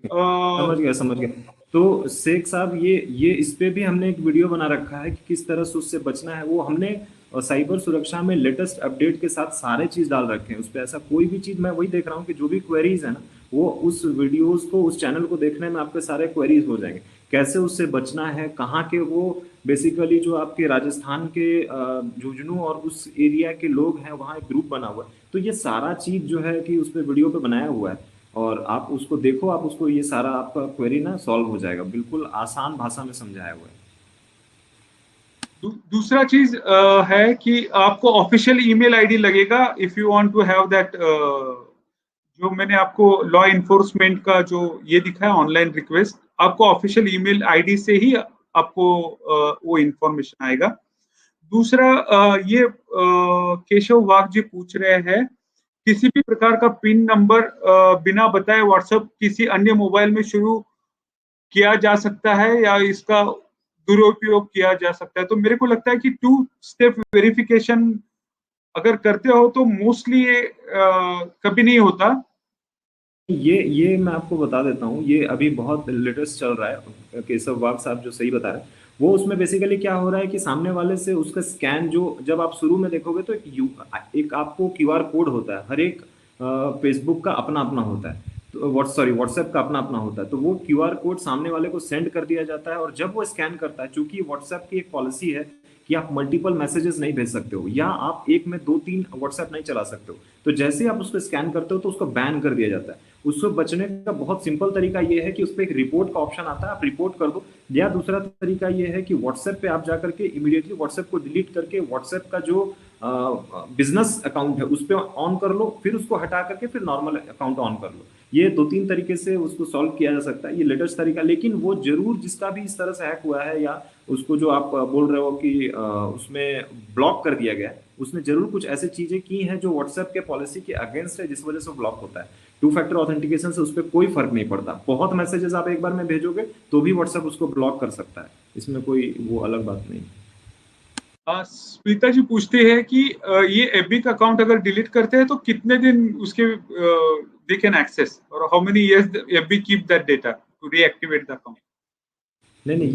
समझ गया। तो शेख साहब ये इस पे भी हमने एक वीडियो बना रखा है कि किस तरह से उससे बचना है। वो हमने साइबर सुरक्षा में लेटेस्ट अपडेट के साथ सारे चीज डाल रखे हैं उस पे। ऐसा कोई भी चीज, मैं वही देख रहा हूँ कि जो भी क्वेरीज है ना, वो उस वीडियोस को, उस चैनल को देखने में आपके सारे क्वेरीज हो जाएंगे। कैसे उससे बचना है, कहाँ के वो बेसिकली जो आपके राजस्थान के झुंझुनू और उस एरिया के लोग हैं, वहाँ एक ग्रुप बना हुआ है। तो ये सारा चीज जो है कि उस पर वीडियो पे बनाया हुआ है, और आप उसको देखो, आप उसको, ये सारा आपका क्वेरी ना सॉल्व हो जाएगा, बिल्कुल आसान भाषा में समझाया हुआ है। दूसरा चीज है कि आपको ऑफिशियल ईमेल आईडी लगेगा if you want to have that. जो मैंने आपको लॉ इन्फोर्समेंट का जो ये दिखा है ऑनलाइन रिक्वेस्ट, आपको ऑफिशियल ईमेल आईडी से ही आपको वो इंफॉर्मेशन आएगा। दूसरा ये केशव वाघ जी पूछ रहे हैं, किसी भी प्रकार का पिन नंबर बिना बताए व्हाट्सएप किसी अन्य मोबाइल में शुरू किया जा सकता है या इसका दुरुपयोग किया जा सकता है? तो मेरे को लगता है कि 2 स्टेप वेरिफिकेशन अगर करते हो तो मोस्टली ये कभी नहीं होता। ये मैं आपको बता देता हूँ, ये अभी बहुत लेटेस्ट चल रहा है। केशव वाघ साहब जो सही बता रहे हैं, वो उसमें बेसिकली क्या हो रहा है कि सामने वाले से उसका स्कैन, जो जब आप शुरू में देखोगे तो एक आपको QR कोड होता है। हर एक फेसबुक का अपना अपना होता है, तो व्हाट्सएप का अपना अपना होता है। तो वो क्यूआर कोड सामने वाले को सेंड कर दिया जाता है, और जब वो स्कैन करता है, चूंकि व्हाट्सएप की एक पॉलिसी है कि आप मल्टीपल मैसेजेस नहीं भेज सकते हो, या आप एक में 2-3 व्हाट्सएप नहीं चला सकते हो, तो जैसे ही आप उसको स्कैन करते हो तो उसको बैन कर दिया जाता है। उससे बचने का बहुत सिंपल तरीका ये है कि उस पर एक रिपोर्ट का ऑप्शन आता है, आप रिपोर्ट कर दो। या दूसरा तरीका ये है कि व्हाट्सएप पे आप जाकर के इमीडिएटली व्हाट्सएप को डिलीट करके व्हाट्सएप का जो बिजनेस अकाउंट है उस पर ऑन कर लो, फिर उसको हटा करके फिर नॉर्मल अकाउंट ऑन कर लो। ये 2-3 तरीके से उसको सॉल्व किया जा सकता है, ये लेटेस्ट तरीका। लेकिन वो जरूर जिसका भी इस तरह से हैक हुआ है, या उसको जो आप बोल रहे हो कि उसमें ब्लॉक कर दिया गया है, उसने जरूर कुछ ऐसी चीजें की हैं जो व्हाट्सएप के पॉलिसी के अगेंस्ट है, जिस वजह से ब्लॉक होता है। 2 फैक्टर ऑथेंटिकेशन से उस पर कोई फर्क नहीं पड़ता, बहुत मैसेजेस आप एक बार में भेजोगे तो भी व्हाट्सएप उसको ब्लॉक कर सकता है, इसमें कोई वो अलग बात नहीं। स्मिता जी पूछते हैं कि ये एफबी का अकाउंट अगर डिलीट करते हैं तो कितने दिन उसके दे कैन एक्सेस, और how many years FB keep that data to reactivate the account? नहीं नहीं,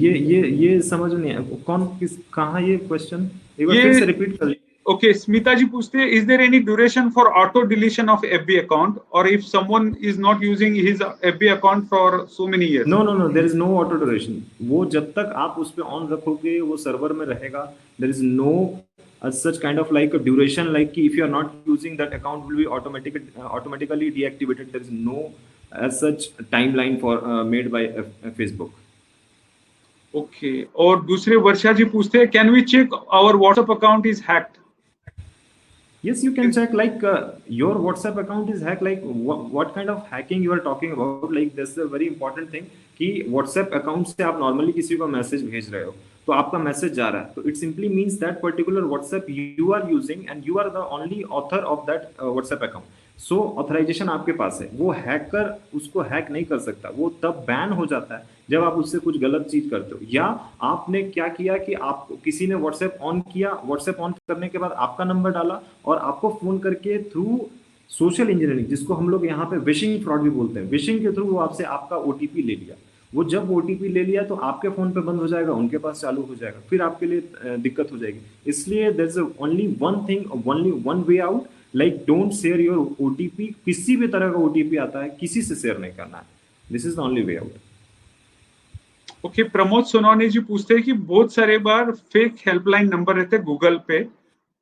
ये समझ नहीं आया, कौन किस कहाँ ये क्वेश्चन, एक बार फिर से रिपीट कर लीजिए। ओके, स्मिता जी पूछते हैं, is there any duration for auto deletion of FB account, और if someone is not using his FB account for so many years? No, there is no auto duration. वो जब तक आप उस पे ऑन रखोगे वो सर्वर में रहेगा। There is no such kind of like a duration, like if you are not using that account will be automatically deactivated. There is no as such timeline for made by Facebook. Okay, और दूसरे वर्षा जी पूछते हैं, can we check our WhatsApp account is hacked? Yes, you can check, like your WhatsApp account is hacked. Like what kind of hacking you are talking about? Like this is a very important thing कि WhatsApp account से आप normally किसी को मैसेज भेज रहे हो, तो आपका मैसेज जा रहा है, तो it simply means that particular WhatsApp you are using and you are the only author of that WhatsApp account. So authorization आपके पास है, वो हैकर उसको हैक नहीं कर सकता। वो तब बैन हो जाता है जब आप उससे कुछ गलत चीज करते हो, या आपने क्या किया कि आप किसी ने व्हाट्सएप ऑन किया, व्हाट्सएप ऑन करने के बाद आपका नंबर डाला और आपको फोन करके थ्रू सोशल इंजीनियरिंग, जिसको हम लोग यहाँ पे विशिंग फ्रॉड भी बोलते हैं, विशिंग के थ्रू वो आपसे आपका ओटीपी ले लिया। वो जब ओटीपी ले लिया तो आपके फोन पे बंद हो जाएगा, उनके पास चालू हो जाएगा, फिर आपके लिए दिक्कत हो जाएगी। इसलिए there is only one thing, only one way out, like don't share your OTP. किसी भी तरह का ओटीपी आता है किसी से शेयर नहीं करना है, this is the only way out. Okay, Pramod Sonwani ji पूछते हैं कि बहुत सारे बार फेक हेल्पलाइन नंबर रहते हैं गूगल पे,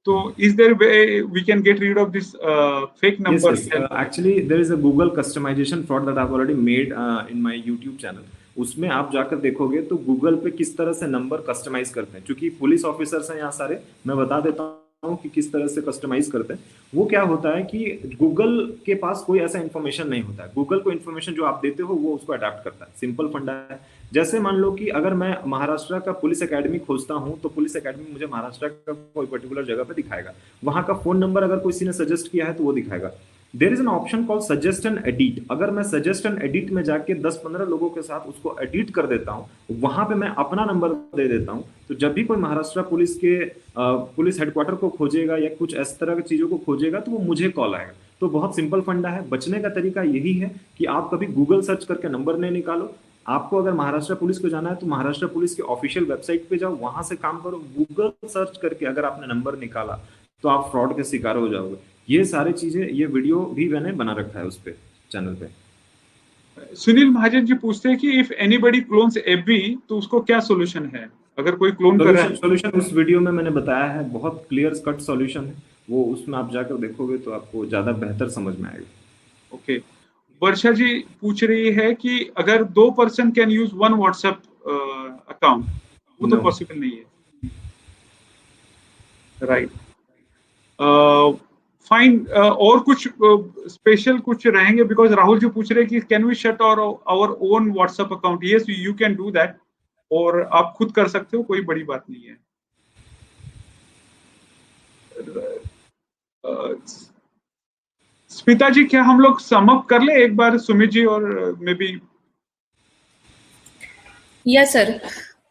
तो is there way we can get rid of this fake number? Actually there is a Google customization fraud that I have already made in my YouTube channel. उसमें आप जाकर देखोगे तो गूगल पे किस तरह से नंबर कस्टमाइज करते हैं। क्योंकि पुलिस ऑफिसर्स हैं यहाँ सारे, मैं बता देता हूँ कि किस तरह से कस्टमाइज करते हैं। वो क्या होता है कि गूगल के पास कोई ऐसा इन्फॉर्मेशन नहीं होता है, गूगल को इन्फॉर्मेशन जो आप देते हो वो उसको अडेप्ट करता है। सिंपल फंडा है। जैसे मान लो कि अगर मैं महाराष्ट्र का पुलिस एकेडमी खोजता हूँ तो पुलिस एकेडमी मुझे महाराष्ट्र का कोई पर्टिकुलर जगह पे दिखाएगा, वहां का फोन नंबर अगर किसी ने सजेस्ट किया है तो वो दिखाएगा। There is an option called suggest and edit. अगर मैं सजेस्ट एंड एडिट में जाके 10-15 लोगों के साथ उसको एडिट कर देता हूँ, वहां पे मैं अपना नंबर दे देता हूँ, तो जब भी कोई महाराष्ट्र पुलिस के पुलिस हेडक्वार्टर को खोजेगा या कुछ इस तरह की चीजों को खोजेगा तो वो मुझे कॉल आएगा। तो बहुत सिंपल फंडा है। बचने का तरीका यही है कि आप कभी गूगल सर्च करके नंबर नहीं निकालो। आपको अगर महाराष्ट्र पुलिस को जाना है तो महाराष्ट्र पुलिस के ऑफिशियल वेबसाइट पे जाओ, वहां से काम करो। गूगल सर्च करके अगर आपने नंबर निकाला तो आप फ्रॉड के शिकार हो जाओगे। ये सारी चीजें, ये वीडियो भी मैंने बना रखा है उस पे चैनल पे। सुनील महाजन जी पूछते हैं कि इफ एनीबॉडी क्लोन्स एफबी तो उसको क्या सॉल्यूशन है अगर कोई क्लोन कर रहा है? सॉल्यूशन उस वीडियो में मैंने बताया है, बहुत क्लियर कट सॉल्यूशन है वो, उसमें आप जाकर देखोगे तो आपको ज्यादा बेहतर समझ में आएगा। ओके, वर्षा जी पूछ रही है कि अगर 2 person can use 1 WhatsApp account, वो तो पॉसिबल नहीं है, राइट? फाइन, और कुछ स्पेशल कुछ रहेंगे? बिकॉज राहुल जी पूछ रहे हैं कि can we shut our own WhatsApp account? Yes, you can do that, और आप खुद कर सकते हो, कोई बड़ी बात नहीं है। स्मिता जी, क्या हम लोग सम अप कर ले एक बार, सुमित जी और may be? Yes sir,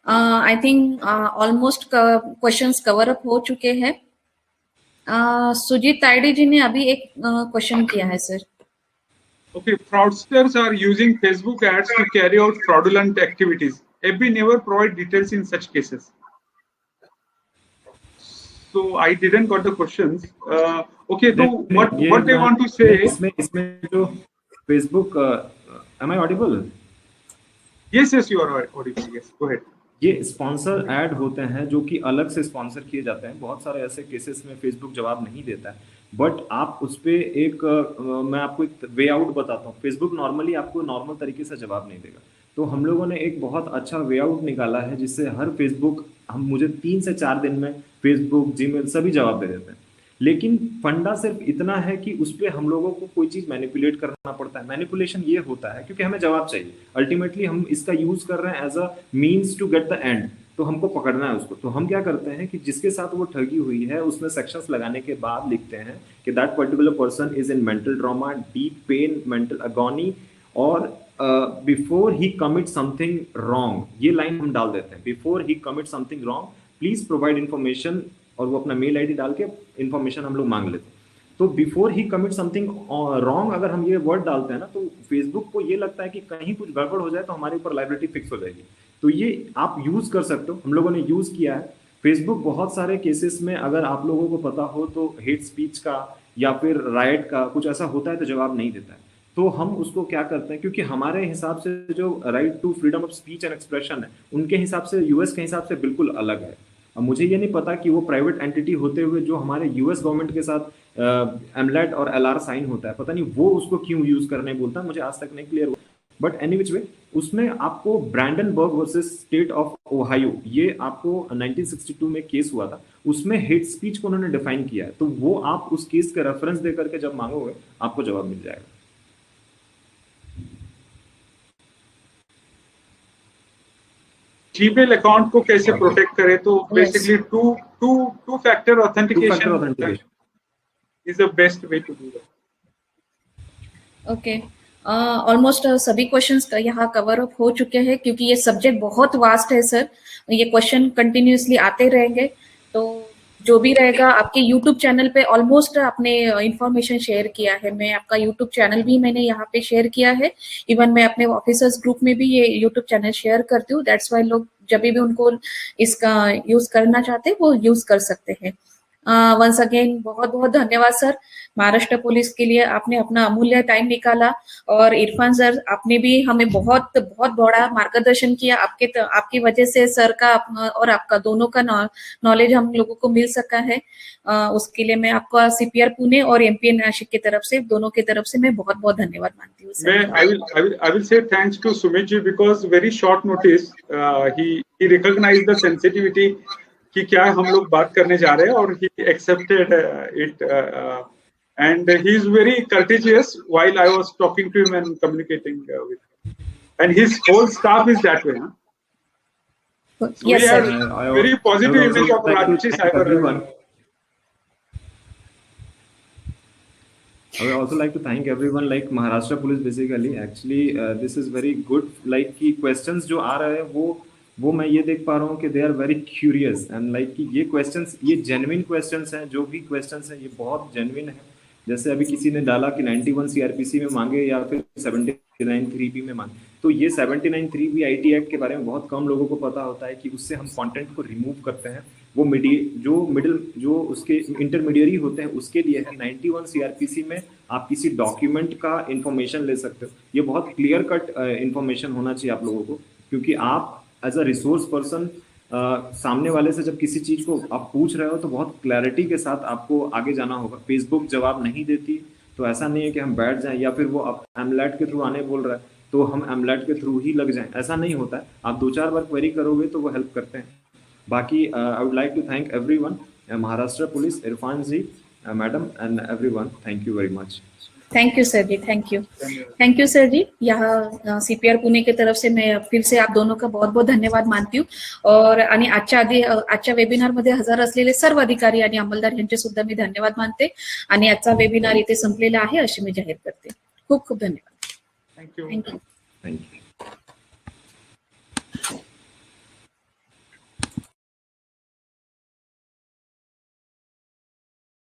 I think almost questions cover up हो चुके हैं। सुजीत तायडे जी ने अभी एक क्वेश्चन किया है sir. Okay, fraudsters are using Facebook ads to carry out fraudulent activities. FB never provide details in such cases. So I didn't got the questions. Okay, so what they want to say? इसमें जो Facebook, am I audible? Yes, you are audible. Yes, go ahead. ये स्पॉन्सर ऐड होते हैं जो कि अलग से स्पॉन्सर किए जाते हैं। बहुत सारे ऐसे केसेस में फेसबुक जवाब नहीं देता है, बट आप उस पर मैं आपको एक वे आउट बताता हूँ। फेसबुक नॉर्मली आपको नॉर्मल तरीके से जवाब नहीं देगा, तो हम लोगों ने एक बहुत अच्छा वे आउट निकाला है जिससे हर फेसबुक मुझे 3 से 4 दिन में फेसबुक, जीमेल सभी जवाब दे देते हैं। लेकिन फंडा सिर्फ इतना है कि उस पर हम लोगों को कोई चीज मैनिपुलेट करना पड़ता है। मैनिपुलेशन ये होता है क्योंकि हमें जवाब चाहिए, अल्टीमेटली हम इसका यूज कर रहे हैं as a means to get the end, तो हमको पकड़ना है उसको। तो हम क्या करते हैं कि जिसके साथ वो ठगी हुई है उसमें सेक्शंस लगाने के बाद लिखते हैं कि that particular person is in mental trauma, deep pain, mental agony, और before he commit something wrong, ये लाइन हम डाल देते हैं, before he commit something wrong please provide information, और वो अपना मेल आईडी डाल के इन्फॉर्मेशन हम लोग मांग लेते हैं। तो before he commit something wrong अगर हम ये वर्ड डालते हैं ना, तो फेसबुक को ये लगता है कि कहीं कुछ गड़बड़ हो जाए तो हमारे ऊपर लायबिलिटी फिक्स हो जाएगी। तो ये आप यूज कर सकते हो, हम लोगों ने यूज किया है। फेसबुक बहुत सारे केसेस में अगर आप लोगों को पता हो तो हेट स्पीच का या फिर राइट का कुछ ऐसा होता है तो जवाब नहीं देता है। तो हम उसको क्या करते हैं, क्योंकि हमारे हिसाब से जो right to freedom of speech and expression है उनके हिसाब से, यूएस के हिसाब से बिल्कुल अलग है। अब मुझे ये नहीं पता कि वो प्राइवेट एंटिटी होते हुए जो हमारे यूएस गवर्नमेंट के साथ एमलेट और एलआर साइन होता है, पता नहीं वो उसको क्यों यूज करने बोलता है, मुझे आज तक नहीं क्लियर हुआ। बट एनी विच वे, उसमें आपको Brandenburg versus state of Ohio, ये आपको 1962 में केस हुआ था, उसमें हेट स्पीच को उन्होंने डिफाइन किया है। तो वो आप उस केस का रेफरेंस दे करके जब मांगोगे आपको जवाब मिल जाएगा। जीमेल अकाउंट को कैसे प्रोटेक्ट करें? तो basically two factor authentication is the best way to do that. Okay, almost सभी क्वेश्चंस यहाँ कवर अप हो चुके हैं, क्योंकि ये सब्जेक्ट बहुत वास्ट है सर, ये क्वेश्चन कंटिन्यूसली आते रहेंगे। तो जो भी रहेगा, आपके यूट्यूब चैनल पे ऑलमोस्ट आपने इंफॉर्मेशन शेयर किया है, मैं आपका यूट्यूब चैनल भी मैंने यहाँ पे शेयर किया है। इवन मैं अपने ऑफिसर्स ग्रुप में भी ये यूट्यूब चैनल शेयर करती हूँ, दैट्स वाई लोग जब भी उनको इसका यूज करना चाहते हैं वो यूज कर सकते हैं। वंस अगेन बहुत बहुत धन्यवाद सर, महाराष्ट्र पुलिस के लिए आपने अपना अमूल्य टाइम निकाला, और इरफान सर आपने भी हमें बहुत बहुत बड़ा मार्गदर्शन किया। आपकी वजह से सर का और आपका दोनों का नॉलेज हम लोगों को मिल सका है। उसके लिए मैं आपका सीपीआर पुणे और एमपीए नासिक की तरफ से, दोनों की तरफ से मैं बहुत बहुत धन्यवाद मानती हूँ sir. I will say thanks to Sumit ji because very short notice he recognized the sensitivity कि क्या हम लोग बात करने जा रहे हैं, और he accepted it and he is very courteous while I was talking to him and communicating with him, and his whole staff is that way. So yes sir, very positive image of Ranchi Cyber. I would also like to thank everyone, like Maharashtra Police basically. Actually, this is very good. Like कि questions जो आ रहे हैं वो मैं ये देख पा रहा हूँ कि they are very curious and like कि ये questions, ये genuine questions हैं, जो भी questions हैं ये बहुत genuine है। जैसे अभी किसी ने डाला कि 91 CRPC में मांगे या फिर 79 3B में मांगे, तो ये 79 3B IT एक्ट के बारे में बहुत कम लोगों को पता होता है कि उससे हम कंटेंट को रिमूव करते हैं। वो जो उसके इंटरमीडियरी होते हैं उसके लिए है। 91 CRPC में आप किसी डॉक्यूमेंट का इंफॉर्मेशन ले सकते हो। ये बहुत क्लियर कट इंफॉर्मेशन होना चाहिए आप लोगों को, क्योंकि आप एज अ रिसोर्स पर्सन सामने वाले से जब किसी चीज को आप पूछ रहे हो तो बहुत क्लैरिटी के साथ आपको आगे जाना होगा। फेसबुक जवाब नहीं देती तो ऐसा नहीं है कि हम बैठ जाएं, या फिर वो एमलेट के थ्रू आने बोल रहा है तो हम एमलेट के थ्रू ही लग जाएं, ऐसा नहीं होता है। आप 2-4 बार क्वेरी करोगे तो वो हेल्प करते हैं। बाकी I would like to thank everyone, Maharashtra police, Irfan ji, madam and everyone, thank you very much. Thank you sir ji, thank you sir ji. यहाँ सीपीआर पुणे की तरफ से मैं फिर से आप दोनों का बहुत बहुत धन्यवाद मानती हूँ। और आणि आजच्या वेबिनार मध्ये हजर असलेले सर्व अधिकारी आणि अंमलदार यांचे सुद्धा मी धन्यवाद मानते, आणि आजचा वेबिनार इथे संपलेला आहे अशी मी जाहीर करते। खूप खूप धन्यवाद। थँक्यू। थँक्यू।